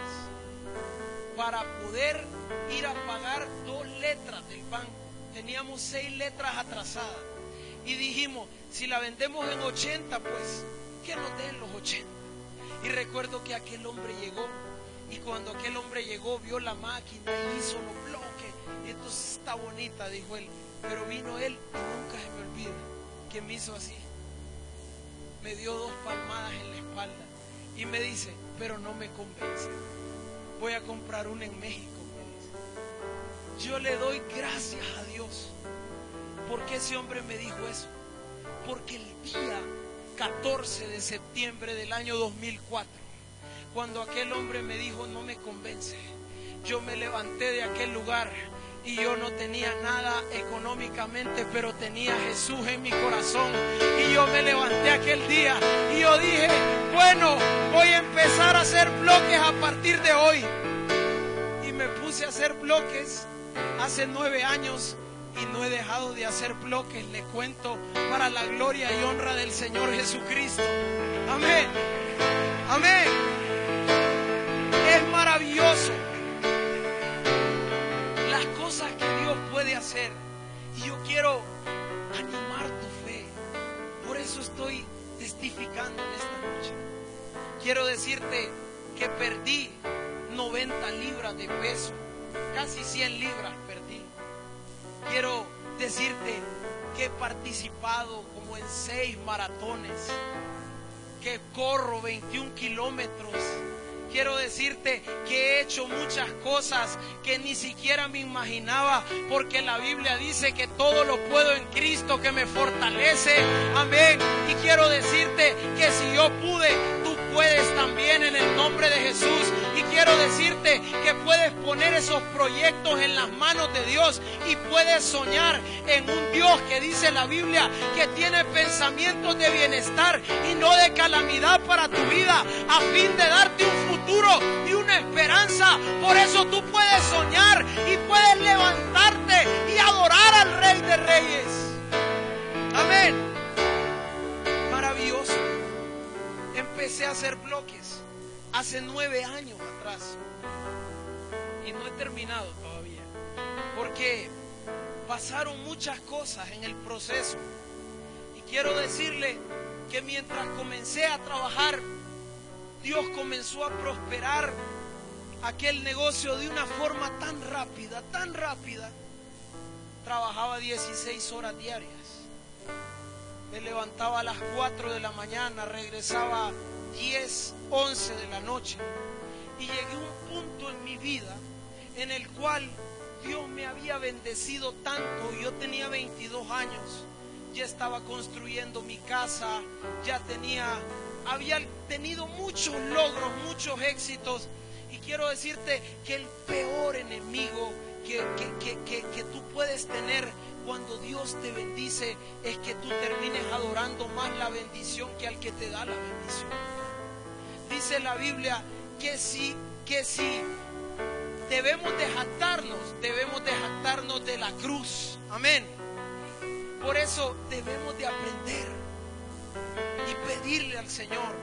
para poder ir a pagar 2 letras del banco. Teníamos 6 letras atrasadas y dijimos, si la vendemos en 80, pues que nos den los 80. Y recuerdo que aquel hombre llegó y cuando aquel hombre llegó vio la máquina y hizo los bloques y entonces está bonita, dijo él. Pero vino él y nunca se me olvida que me hizo así, me dio 2 palmadas en la espalda y me dice, pero no me convence, voy a comprar una en México, me dice. Yo le doy gracias a Dios porque ese hombre me dijo eso, porque el día 14 de septiembre del año 2004, cuando aquel hombre me dijo no me convence, yo me levanté de aquel lugar y yo no tenía nada económicamente, pero tenía a Jesús en mi corazón. Y yo me levanté aquel día y yo dije, bueno, voy a empezar a hacer bloques a partir de hoy. Y me puse a hacer bloques hace 9 años y no he dejado de hacer bloques, le cuento, para la gloria y honra del Señor Jesucristo. Amén. Amén. Es maravilloso las cosas que Dios puede hacer. Y yo quiero animar tu fe. Por eso estoy testificando en esta noche. Quiero decirte que perdí 90 libras de peso. Casi 100 libras perdí. Quiero decirte que he participado como en 6 maratones. Que corro 21 kilómetros. Quiero decirte que he hecho muchas cosas que ni siquiera me imaginaba, porque la Biblia dice que todo lo puedo en Cristo que me fortalece. Amén. Y quiero decirte que si yo pude, tú puedes también en el nombre de Jesús. Y quiero decirte que puedes poner esos proyectos en las manos de Dios y puedes soñar en un Dios que dice la Biblia que tiene pensamientos de bienestar y no de calamidad para tu vida, a fin de darte un futuro y una esperanza. Por eso tú puedes soñar y puedes levantarte y adorar al Rey de Reyes. Amén. Maravilloso. Empecé a hacer bloques hace 9 años atrás y no he terminado todavía, porque pasaron muchas cosas en el proceso. Y quiero decirle que mientras comencé a trabajar, Dios comenzó a prosperar aquel negocio de una forma tan rápida, tan rápida. Trabajaba 16 horas diarias. Me levantaba a las 4 de la mañana, regresaba 10, 11 de la noche. Y llegué a un punto en mi vida en el cual Dios me había bendecido tanto. Yo tenía 22 años, ya estaba construyendo mi casa, había tenido muchos logros, muchos éxitos. Y quiero decirte que el peor enemigo que tú puedes tener cuando Dios te bendice es que tú termines adorando más la bendición que al que te da la bendición. Dice la Biblia que si debemos de jactarnos de la cruz. Amén. Por eso debemos de aprender y pedirle al Señor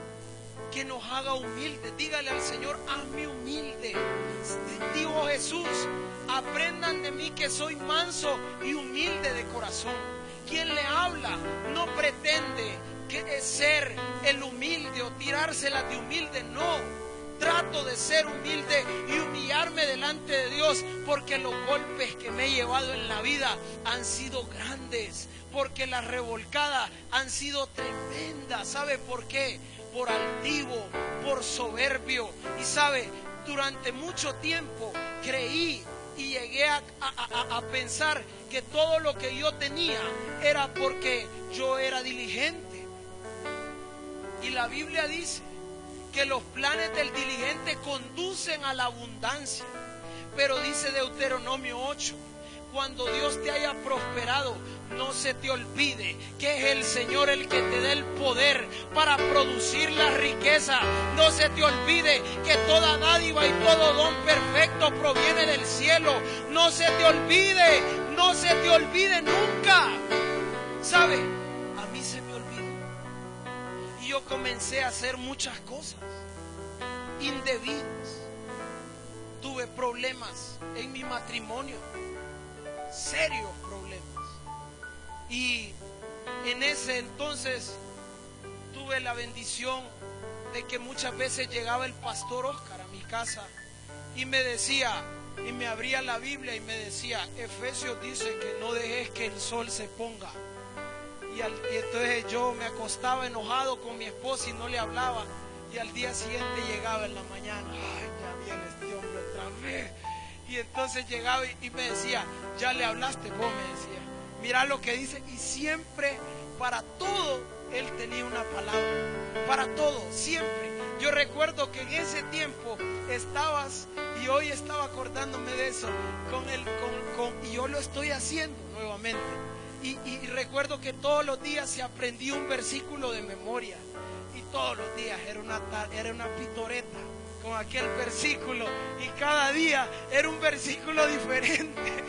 que nos haga humildes. Dígale al Señor: hazme humilde. Dijo Jesús: aprendan de mí que soy manso y humilde de corazón. Quien le habla no pretende ser el humilde o tirársela de humilde, no. Trato de ser humilde y humillarme delante de Dios, porque los golpes que me he llevado en la vida han sido grandes, porque las revolcadas han sido tremendas. ¿Sabe por qué? Por altivo, por soberbio. Y sabe, durante mucho tiempo creí y llegué a pensar que todo lo que yo tenía era porque yo era diligente. Y la Biblia dice que los planes del diligente conducen a la abundancia. Pero dice Deuteronomio 8, cuando Dios te haya prosperado, no se te olvide que es el Señor el que te da el poder para producir la riqueza. No se te olvide que toda dádiva y todo don perfecto proviene del cielo. No se te olvide nunca. ¿Sabe? A mí se me olvidó. Y yo comencé a hacer muchas cosas indebidas. Tuve problemas en mi matrimonio, serios problemas. Y en ese entonces tuve la bendición de que muchas veces llegaba el pastor Oscar a mi casa y me decía, y me abría la Biblia y me decía: Efesios dice que no dejes que el sol se ponga. Y entonces yo me acostaba enojado con mi esposa y no le hablaba. Y al día siguiente llegaba en la mañana: ay, ya viene este hombre otra vez. Y entonces llegaba y me decía: ya le hablaste vos, me decía. Mira lo que dice. Y siempre, para todo, él tenía una palabra. Para todo, siempre. Yo recuerdo que en ese tiempo estabas, y hoy estaba acordándome de eso, y yo lo estoy haciendo nuevamente. Y recuerdo que todos los días se aprendía un versículo de memoria. Y todos los días era una pitoreta con aquel versículo, y cada día era un versículo diferente.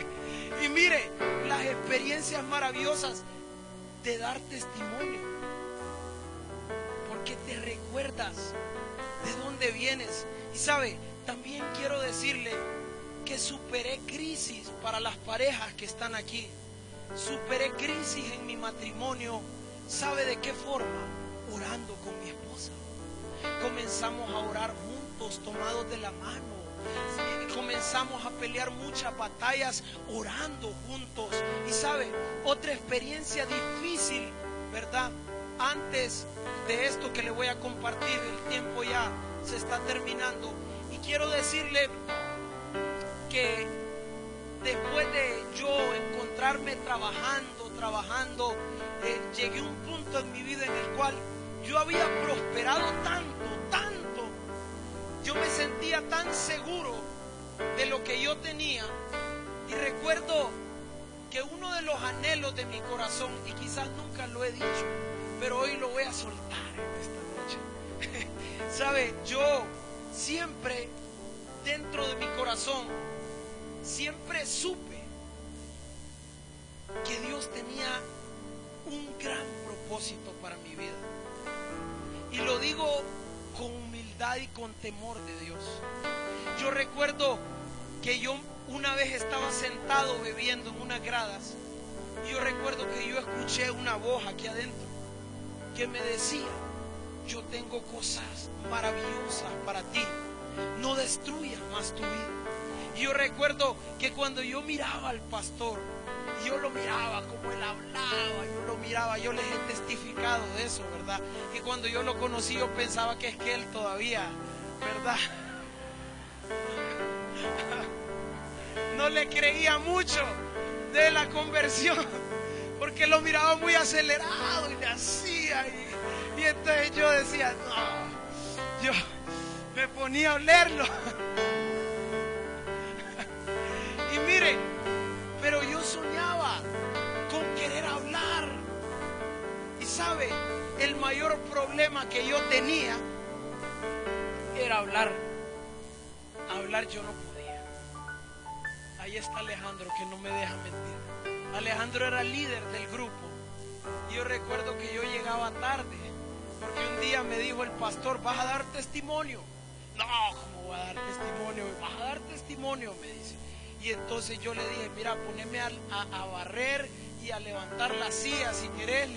Y mire, las experiencias maravillosas de dar testimonio, porque te recuerdas de dónde vienes. Y sabe, también quiero decirle que superé crisis para las parejas que están aquí. Superé crisis en mi matrimonio. ¿Sabe de qué forma? Orando con mi esposa. Comenzamos a orar juntos, tomados de la mano. Comenzamos a pelear muchas batallas orando juntos. Y sabe, otra experiencia difícil, ¿verdad? Antes de esto que le voy a compartir, el tiempo ya se está terminando. Y quiero decirle que después de yo encontrarme trabajando, llegué a un punto en mi vida en el cual yo había prosperado tanto. Yo me sentía tan seguro de lo que yo tenía. Y recuerdo que uno de los anhelos de mi corazón, y quizás nunca lo he dicho, pero hoy lo voy a soltar en esta noche. ¿Sabe? Yo siempre, dentro de mi corazón, siempre supe que Dios tenía un gran propósito para mi vida. Y lo digo con humildad y con temor de Dios. Yo recuerdo que yo una vez estaba sentado bebiendo en unas gradas, y yo recuerdo que yo escuché una voz aquí adentro que me decía: yo tengo cosas maravillosas para ti, no destruyas más tu vida. Y yo recuerdo que cuando yo miraba al pastor, yo lo miraba como él hablaba, yo lo miraba, yo les he testificado de eso, ¿verdad? Que cuando yo lo conocí yo pensaba que es que él todavía, ¿verdad? No le creía mucho de la conversión, porque lo miraba muy acelerado y le hacía, y entonces yo decía, no, yo me ponía a olerlo. Y mire, pero yo soñaba con querer hablar. Y sabe, el mayor problema que yo tenía era hablar. Hablar yo no podía. Ahí está Alejandro, que no me deja mentir. Alejandro era líder del grupo. Y yo recuerdo que yo llegaba tarde, porque un día me dijo el pastor: ¿vas a dar testimonio? No, ¿cómo voy a dar testimonio? ¿Vas a dar testimonio? Me dice. Y entonces yo le dije: mira, poneme a barrer y a levantar la silla si querés.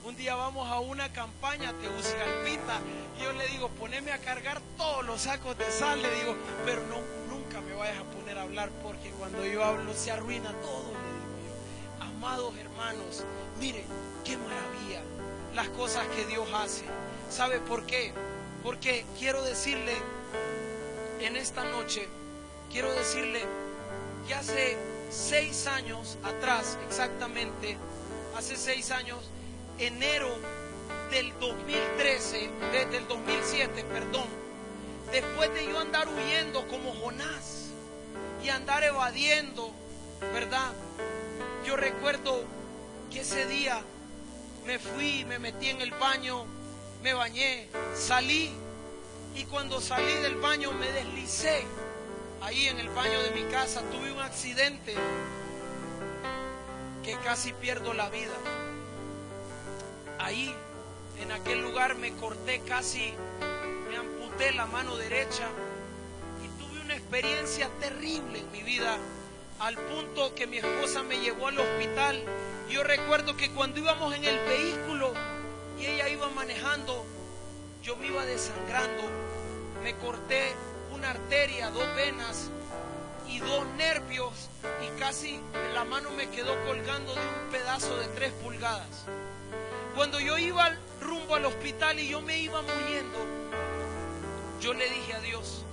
Un día vamos a una campaña Tegucigalpita, y yo le digo: poneme a cargar todos los sacos de sal, le digo, pero nunca me vayas a poner a hablar, porque cuando yo hablo se arruina todo, le digo yo. Amados hermanos, miren qué maravilla las cosas que Dios hace. ¿Sabe por qué? Porque quiero decirle en esta noche, quiero decirle que hace 6 años atrás, exactamente, hace 6 años, enero del 2013, del 2007, perdón, después de yo andar huyendo como Jonás y andar evadiendo, ¿verdad? Yo recuerdo que ese día me fui, me metí en el baño, me bañé, salí, y cuando salí del baño me deslicé. Ahí en el baño de mi casa tuve un accidente que casi pierdo la vida. Ahí, en aquel lugar, me corté casi, me amputé la mano derecha, y tuve una experiencia terrible en mi vida, al punto que mi esposa me llevó al hospital. Yo recuerdo que cuando íbamos en el vehículo y ella iba manejando, yo me iba desangrando, me corté una arteria, 2 venas y 2 nervios, y casi la mano me quedó colgando de un pedazo de 3 pulgadas. Cuando yo iba rumbo al hospital y yo me iba muriendo, yo le dije a Dios: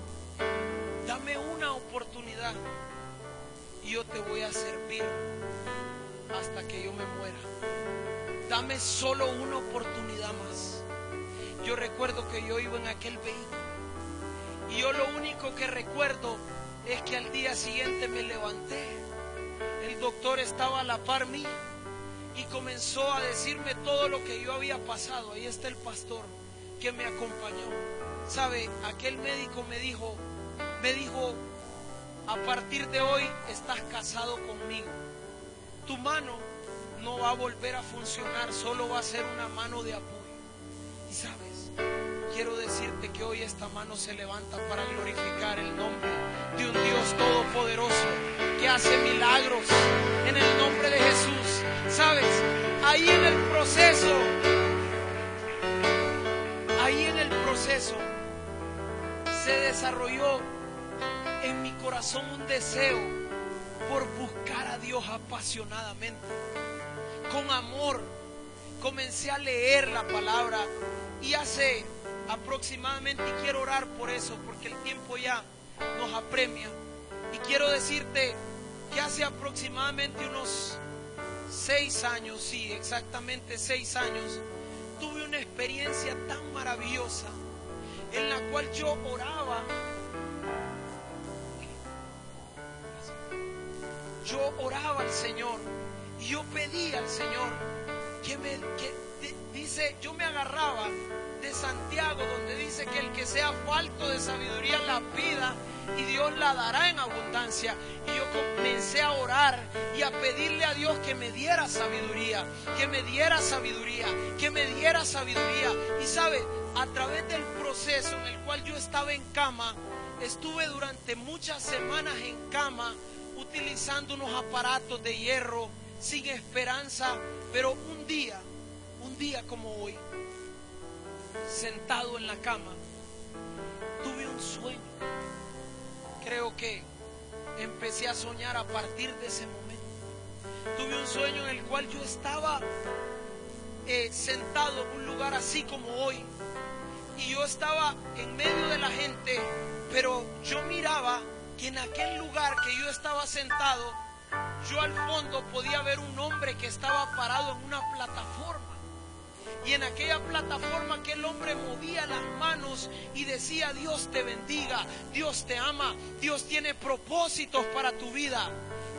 dame una oportunidad y yo te voy a servir hasta que yo me muera. Dame solo una oportunidad más. Yo recuerdo que yo iba en aquel vehículo, y yo lo único que recuerdo es que al día siguiente me levanté. El doctor estaba a la par mía y comenzó a decirme todo lo que yo había pasado. Ahí está el pastor. que me acompañó. ¿Sabe? Aquel médico me dijo, a partir de hoy estás casado conmigo. Tu mano no va a volver a funcionar, solo va a ser una mano de apoyo. Y sabes, quiero decirte que hoy esta mano se levanta para glorificar el nombre de un Dios todopoderoso que hace milagros en el nombre de Jesús. Sabes, ahí en el proceso se desarrolló en mi corazón un deseo por buscar a Dios apasionadamente, con amor. Comencé a leer la palabra y hace aproximadamente, y quiero orar por eso porque el tiempo ya nos apremia, y quiero decirte que hace aproximadamente unos 6 años, sí, exactamente 6 años, tuve una experiencia tan maravillosa en la cual yo oraba al Señor y yo pedía al Señor dice, yo me agarraba de Santiago, donde dice que el que sea falto de sabiduría la pida y Dios la dará en abundancia. Y yo comencé a orar y a pedirle a Dios que me diera sabiduría, que me diera sabiduría, que me diera sabiduría. Y sabe, a través del proceso en el cual yo estaba en cama, estuve durante muchas semanas en cama utilizando unos aparatos de hierro, sin esperanza. Pero un día como hoy, sentado en la cama, tuve un sueño. Creo que empecé a soñar a partir de ese momento. Tuve un sueño en el cual yo estaba sentado en un lugar así como hoy, y yo estaba en medio de la gente, pero yo miraba que en aquel lugar que yo estaba sentado, yo al fondo podía ver un hombre que estaba parado en una plataforma. Y en aquella plataforma aquel hombre movía las manos y decía: Dios te bendiga, Dios te ama, Dios tiene propósitos para tu vida.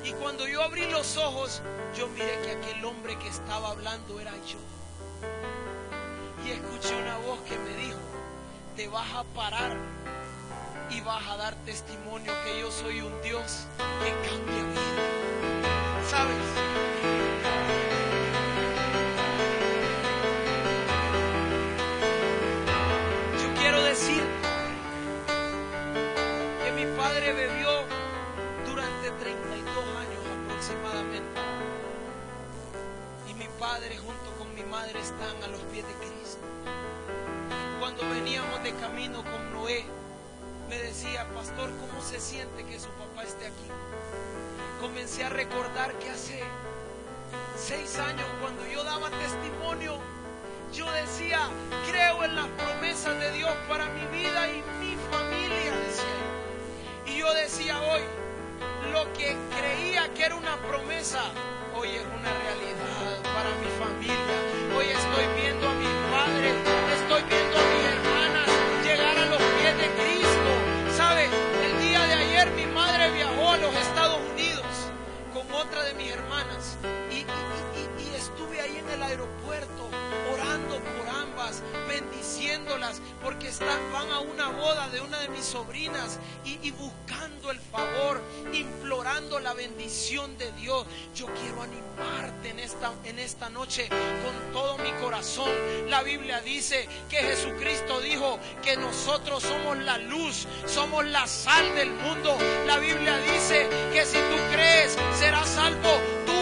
Y cuando yo abrí los ojos, yo miré que aquel hombre que estaba hablando era yo. Y escuché una voz que me dijo: te vas a parar y vas a dar testimonio que yo soy un Dios que cambia vida. ¿Sabes? Yo quiero decir que mi padre bebió durante 32 años aproximadamente. Y mi padre junto con mi madre están a los pies de Cristo. Cuando veníamos de camino con Noé, me decía: pastor, ¿cómo se siente que su papá esté aquí? Comencé a recordar que hace 6 años, cuando yo daba testimonio, yo decía: creo en las promesas de Dios para mi vida y mi familia, decía yo. Y yo decía: hoy, lo que creía que era una promesa, hoy es una realidad para mi familia. Hoy estoy viendo a mis padres, estoy viendo a mis hermanas llegar a los pies de Cristo. ¿Sabe? El día de ayer mi madre viajó a los Estados Unidos con otra de mis hermanas y estuve ahí en el aeropuerto orando por ambas, bendiciéndolas, porque van a una boda de una de mis sobrinas y buscando el favor, implorando la bendición de Dios. Yo quiero animarte en esta noche con todo mi corazón. La Biblia dice que Jesucristo dijo que nosotros somos la luz, somos la sal del mundo. La Biblia dice que si tú crees, serás salvo tú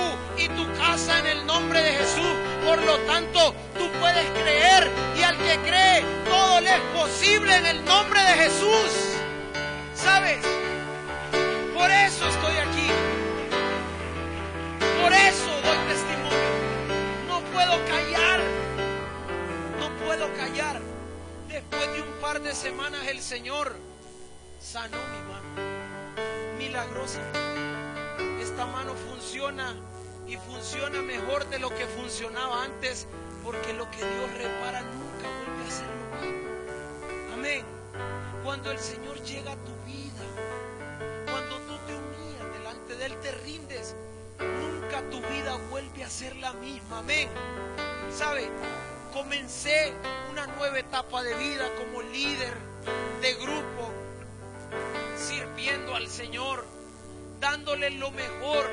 y tu casa en el nombre de Jesús. Por lo tanto, tú puedes creer, y al que cree, todo le es posible en el nombre de Jesús. ¿Sabes? Por eso estoy aquí. Por eso doy testimonio. No puedo callar. No puedo callar. Después de un par de semanas el Señor sanó mi mano. Milagrosamente. Esta mano funciona y funciona mejor de lo que funcionaba antes, porque lo que Dios repara nunca vuelve a ser lo mismo. Amén. Cuando el Señor llega a tu vida, cuando tú te humillas delante de Él, te rindes, nunca tu vida vuelve a ser la misma. Amén. ¿Sabe? comencé una nueva etapa de vida como líder de grupo, sirviendo al Señor, dándole lo mejor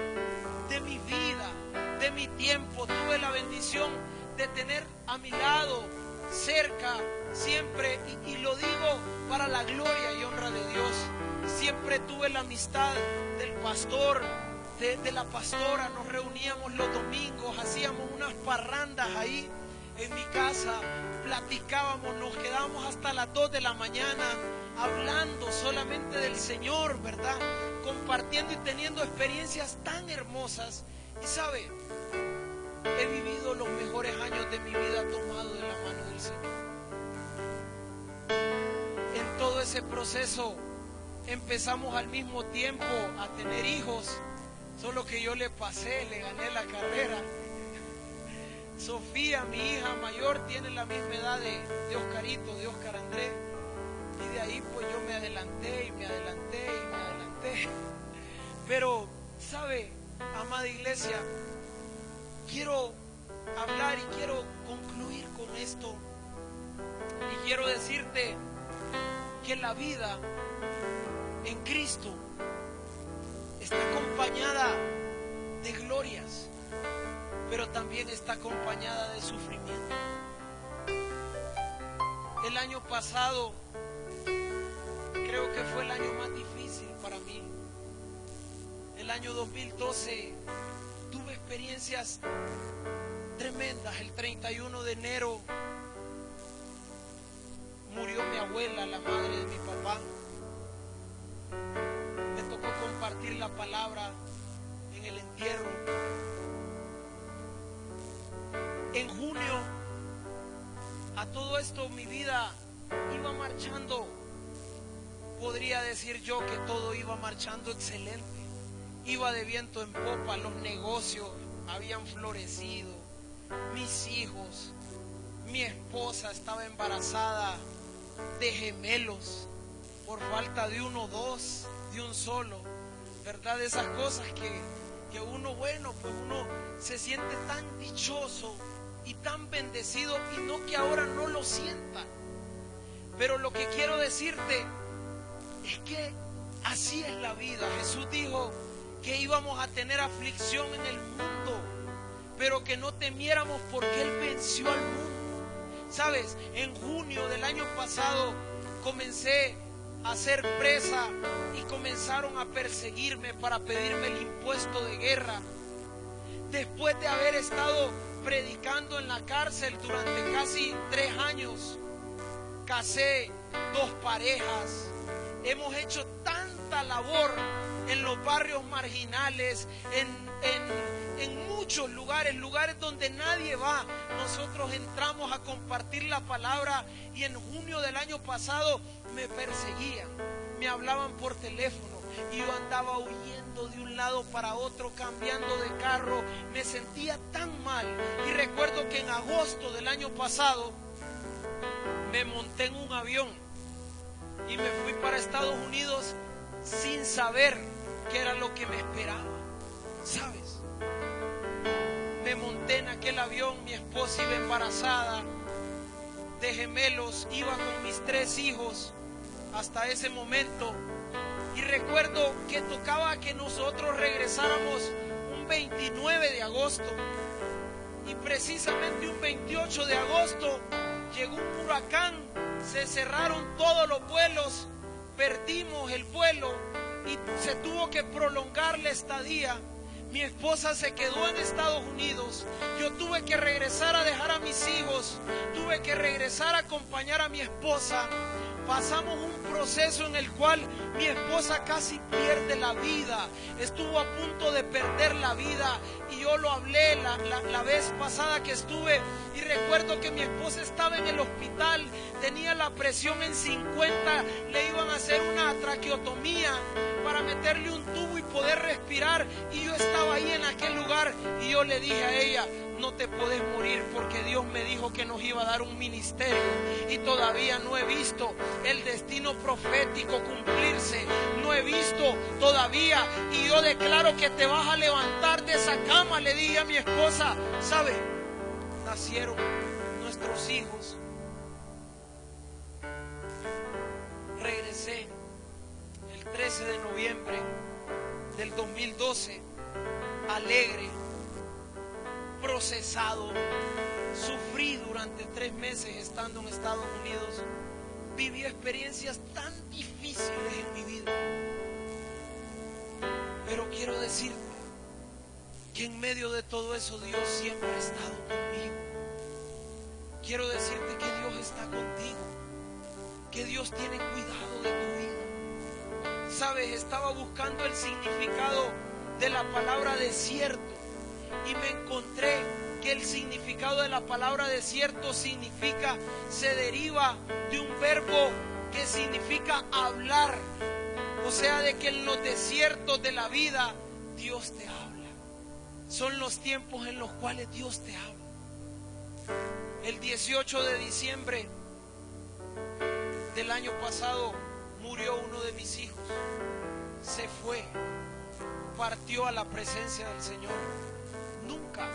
de mi vida, de mi tiempo. Tuve la bendición de tener a mi lado, cerca, siempre, y lo digo para la gloria y honra de Dios, siempre tuve la amistad del pastor, de la pastora. Nos reuníamos los domingos, hacíamos unas parrandas ahí en mi casa, platicábamos, nos quedábamos hasta las 2 de la mañana hablando solamente del Señor, ¿verdad? Compartiendo y teniendo experiencias tan hermosas. Y sabe, he vivido los mejores años de mi vida tomado de la mano del Señor. En todo ese proceso empezamos al mismo tiempo a tener hijos, solo que yo le gané la carrera. Sofía, mi hija mayor, tiene la misma edad de Oscarito, de Oscar Andrés. Y de ahí pues yo me adelanté y me adelanté y me adelanté. Pero, ¿sabe, amada iglesia? Quiero hablar y quiero concluir con esto. Y quiero decirte que la vida en Cristo está acompañada de glorias, pero también está acompañada de sufrimiento. El año pasado creo que fue el año más difícil para mí. El año 2012 tuve experiencias tremendas. El 31 de enero murió mi abuela, la madre de mi papá. Me tocó compartir la palabra en el entierro. En junio, a todo esto mi vida iba marchando. Podría decir yo que todo iba marchando excelente. Iba de viento en popa, los negocios habían florecido, mis hijos, mi esposa estaba embarazada de gemelos, por falta de uno, dos, de un solo, ¿verdad? Esas cosas que uno, bueno, pues uno se siente tan dichoso y tan bendecido, y no que ahora no lo sienta. Pero lo que quiero decirte es que así es la vida. Jesús dijo que íbamos a tener aflicción en el mundo, pero que no temiéramos porque Él venció al mundo. ¿Sabes? En junio del año pasado comencé a ser presa y comenzaron a perseguirme para pedirme el impuesto de guerra. Después de haber estado predicando en la cárcel durante casi 3 años, casé 2 parejas, hemos hecho tanta labor en los barrios marginales, en muchos lugares donde nadie va. Nosotros entramos a compartir la palabra, y en junio del año pasado me perseguían, me hablaban por teléfono y yo andaba huyendo de un lado para otro, cambiando de carro. Me sentía tan mal, y recuerdo que en agosto del año pasado me monté en un avión y me fui para Estados Unidos sin saber qué era lo que me esperaba. ¿Sabes? Me monté en aquel avión, mi esposa iba embarazada de gemelos, iba con mis 3 hijos hasta ese momento, y recuerdo que tocaba que nosotros regresáramos un 29 de agosto, y precisamente un 28 de agosto llegó un huracán, se cerraron todos los vuelos, perdimos el vuelo y se tuvo que prolongar la estadía. Mi esposa se quedó en Estados Unidos, yo tuve que regresar a dejar a mis hijos, tuve que regresar a acompañar a mi esposa. Pasamos un proceso en el cual mi esposa casi pierde la vida, estuvo a punto de perder la vida, y yo lo hablé la vez pasada que estuve, y recuerdo que mi esposa estaba en el hospital, tenía la presión en 50, le iban a hacer una traqueotomía para meterle un tubo y poder respirar, y yo estaba ahí en aquel lugar, y yo le dije a ella: no te puedes morir, porque Dios me dijo que nos iba a dar un ministerio, y todavía no he visto el destino profético cumplirse, no he visto todavía, y yo declaro que te vas a levantar de esa cama. Le dije a mi esposa: ¿sabe? Nacieron nuestros nuestros hijos, regresé el 13 de noviembre del 2012, alegre, procesado. Sufrí durante 3 meses estando en Estados Unidos. Viví experiencias tan difíciles en mi vida. Pero quiero decirte que en medio de todo eso Dios siempre ha estado conmigo. Quiero decirte que Dios está contigo, que Dios tiene cuidado de tu vida. Sabes, estaba buscando el significado de la palabra desierto y me encontré que el significado de la palabra desierto se deriva de un verbo que significa hablar. O sea, de que en los desiertos de la vida Dios te habla. Son los tiempos en los cuales Dios te habla. El 18 de diciembre del año pasado murió uno de mis hijos. Se fue, partió a la presencia del Señor. Nunca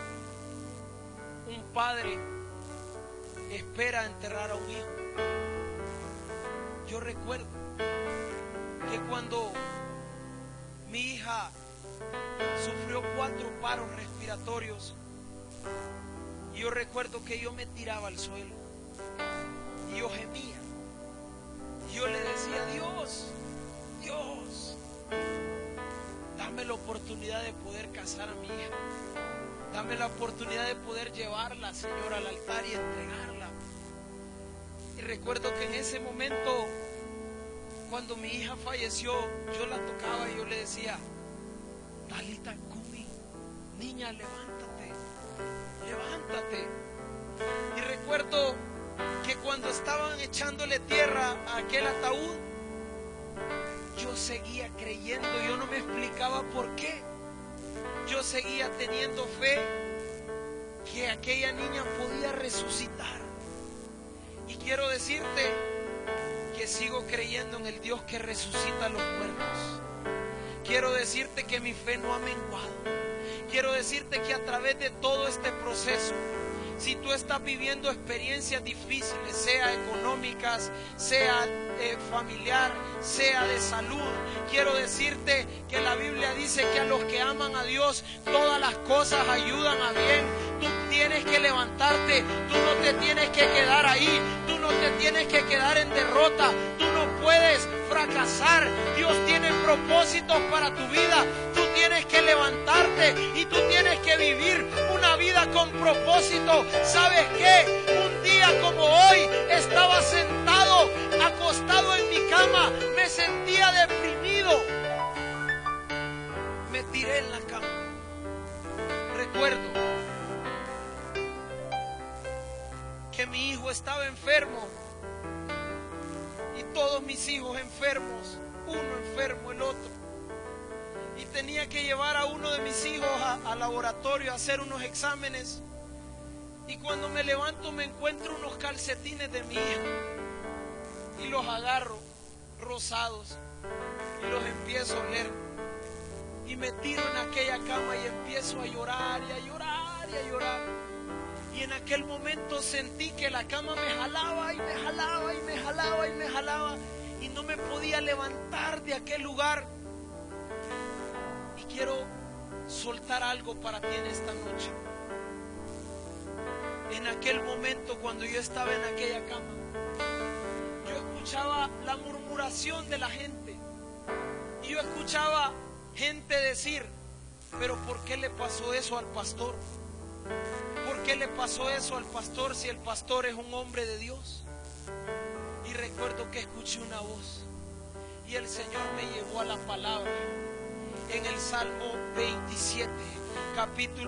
un padre espera enterrar a un hijo. Yo recuerdo que cuando mi hija sufrió 4 paros respiratorios, yo recuerdo que yo me tiraba al suelo y yo gemía. Yo le decía: Dios, dame la oportunidad de poder casar a mi hija. Dame la oportunidad de poder llevarla, Señor, al altar y entregarla. Y recuerdo que en ese momento, cuando mi hija falleció, yo la tocaba y yo le decía: Talita Kumi, niña, levántate, levántate. Y recuerdo que cuando estaban echándole tierra a aquel ataúd, yo seguía creyendo, yo no me explicaba por qué. Yo seguía teniendo fe que aquella niña podía resucitar. Y quiero decirte que sigo creyendo en el Dios que resucita a los muertos. Quiero decirte que mi fe no ha menguado. Quiero decirte que a través de todo este proceso, si tú estás viviendo experiencias difíciles, sea económicas, sea familiar, sea de salud, quiero decirte que la Biblia dice que a los que aman a Dios todas las cosas ayudan a bien. Tú tienes que levantarte, tú no te tienes que quedar ahí, tú no te tienes que quedar en derrota, tú no puedes fracasar. Dios tiene propósitos para tu vida. Tú tienes que levantarte y tú tienes que vivir una vida con propósito. ¿Sabes qué? Un día como hoy estaba sentado, acostado en mi cama, me sentía deprimido. Me tiré en la cama. Recuerdo que mi hijo estaba enfermo y todos mis hijos enfermos, uno enfermo, el otro. Y tenía que llevar a uno de mis hijos al laboratorio a hacer unos exámenes. Y cuando me levanto me encuentro unos calcetines de mi hija y los agarro rosados y los empiezo a oler. Y me tiro en aquella cama y empiezo a llorar y a llorar y a llorar. Y en aquel momento sentí que la cama me jalaba y me jalaba y me jalaba y me jalaba. Y no me podía levantar de aquel lugar. Y quiero soltar algo para ti en esta noche. En aquel momento, cuando yo estaba en aquella cama, yo escuchaba la murmuración de la gente. Y yo escuchaba gente decir: pero ¿por qué le pasó eso al pastor? ¿Por qué le pasó eso al pastor si el pastor es un hombre de Dios? Y recuerdo que escuché una voz y el Señor me llevó a la palabra en el Salmo 27,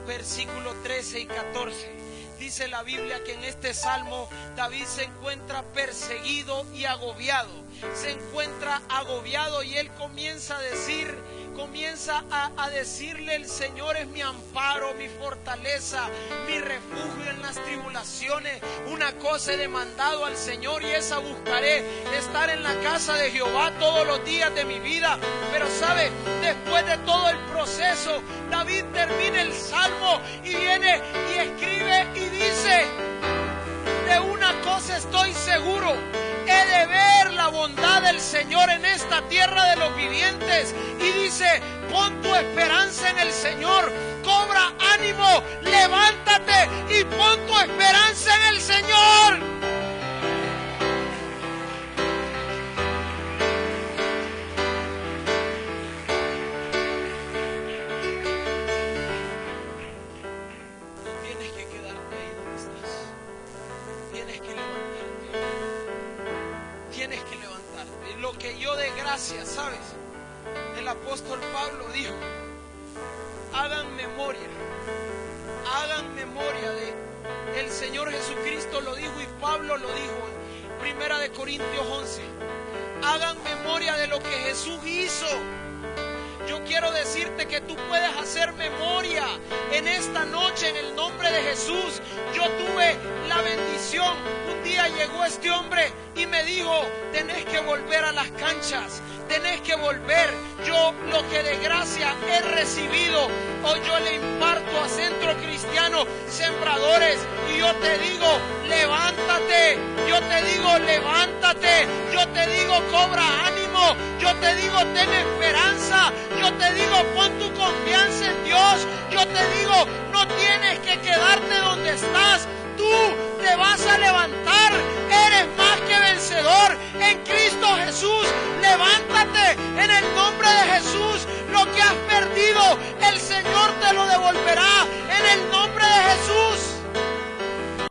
versículo 13 y 14. Dice la Biblia que en este salmo David se encuentra perseguido y agobiado. Se encuentra agobiado y él comienza a decirle: el Señor es mi amparo, mi fortaleza, mi refugio en las tribulaciones. Una cosa he demandado al Señor y esa buscaré: estar en la casa de Jehová todos los días de mi vida. Pero sabe, después de todo el proceso, David termina el salmo y viene y escribe y dice: de estoy seguro, he de ver la bondad del Señor en esta tierra de los vivientes. Y dice, pon tu esperanza en el Señor, cobra ánimo, levántate y pon tu esperanza en el Señor. Tienes que quedarte ahí donde estás. Tienes que levantarte. Tienes que levantarte. Lo que yo de gracia, ¿sabes? El apóstol Pablo dijo, hagan memoria de el Señor Jesucristo lo dijo y Pablo lo dijo en 1 Corintios 11. Hagan memoria de lo que Jesús hizo. Yo quiero decirte que tú puedes hacer memoria en esta noche en el nombre de Jesús. Yo tuve la bendición. Un día llegó este hombre y me dijo, tenés que volver a las canchas, tenés que volver. Yo lo que de gracia he recibido, hoy yo le imparto a Centro Cristiano Sembradores. Y yo te digo, levántate. Yo te digo, levántate. Yo te digo, cobra ánimo. Yo te digo, ten esperanza. Yo te digo, pon tu confianza en Dios. Yo te digo, no tienes que quedarte donde estás. Tú te vas a levantar. Eres más que vencedor en Cristo Jesús. Levántate en el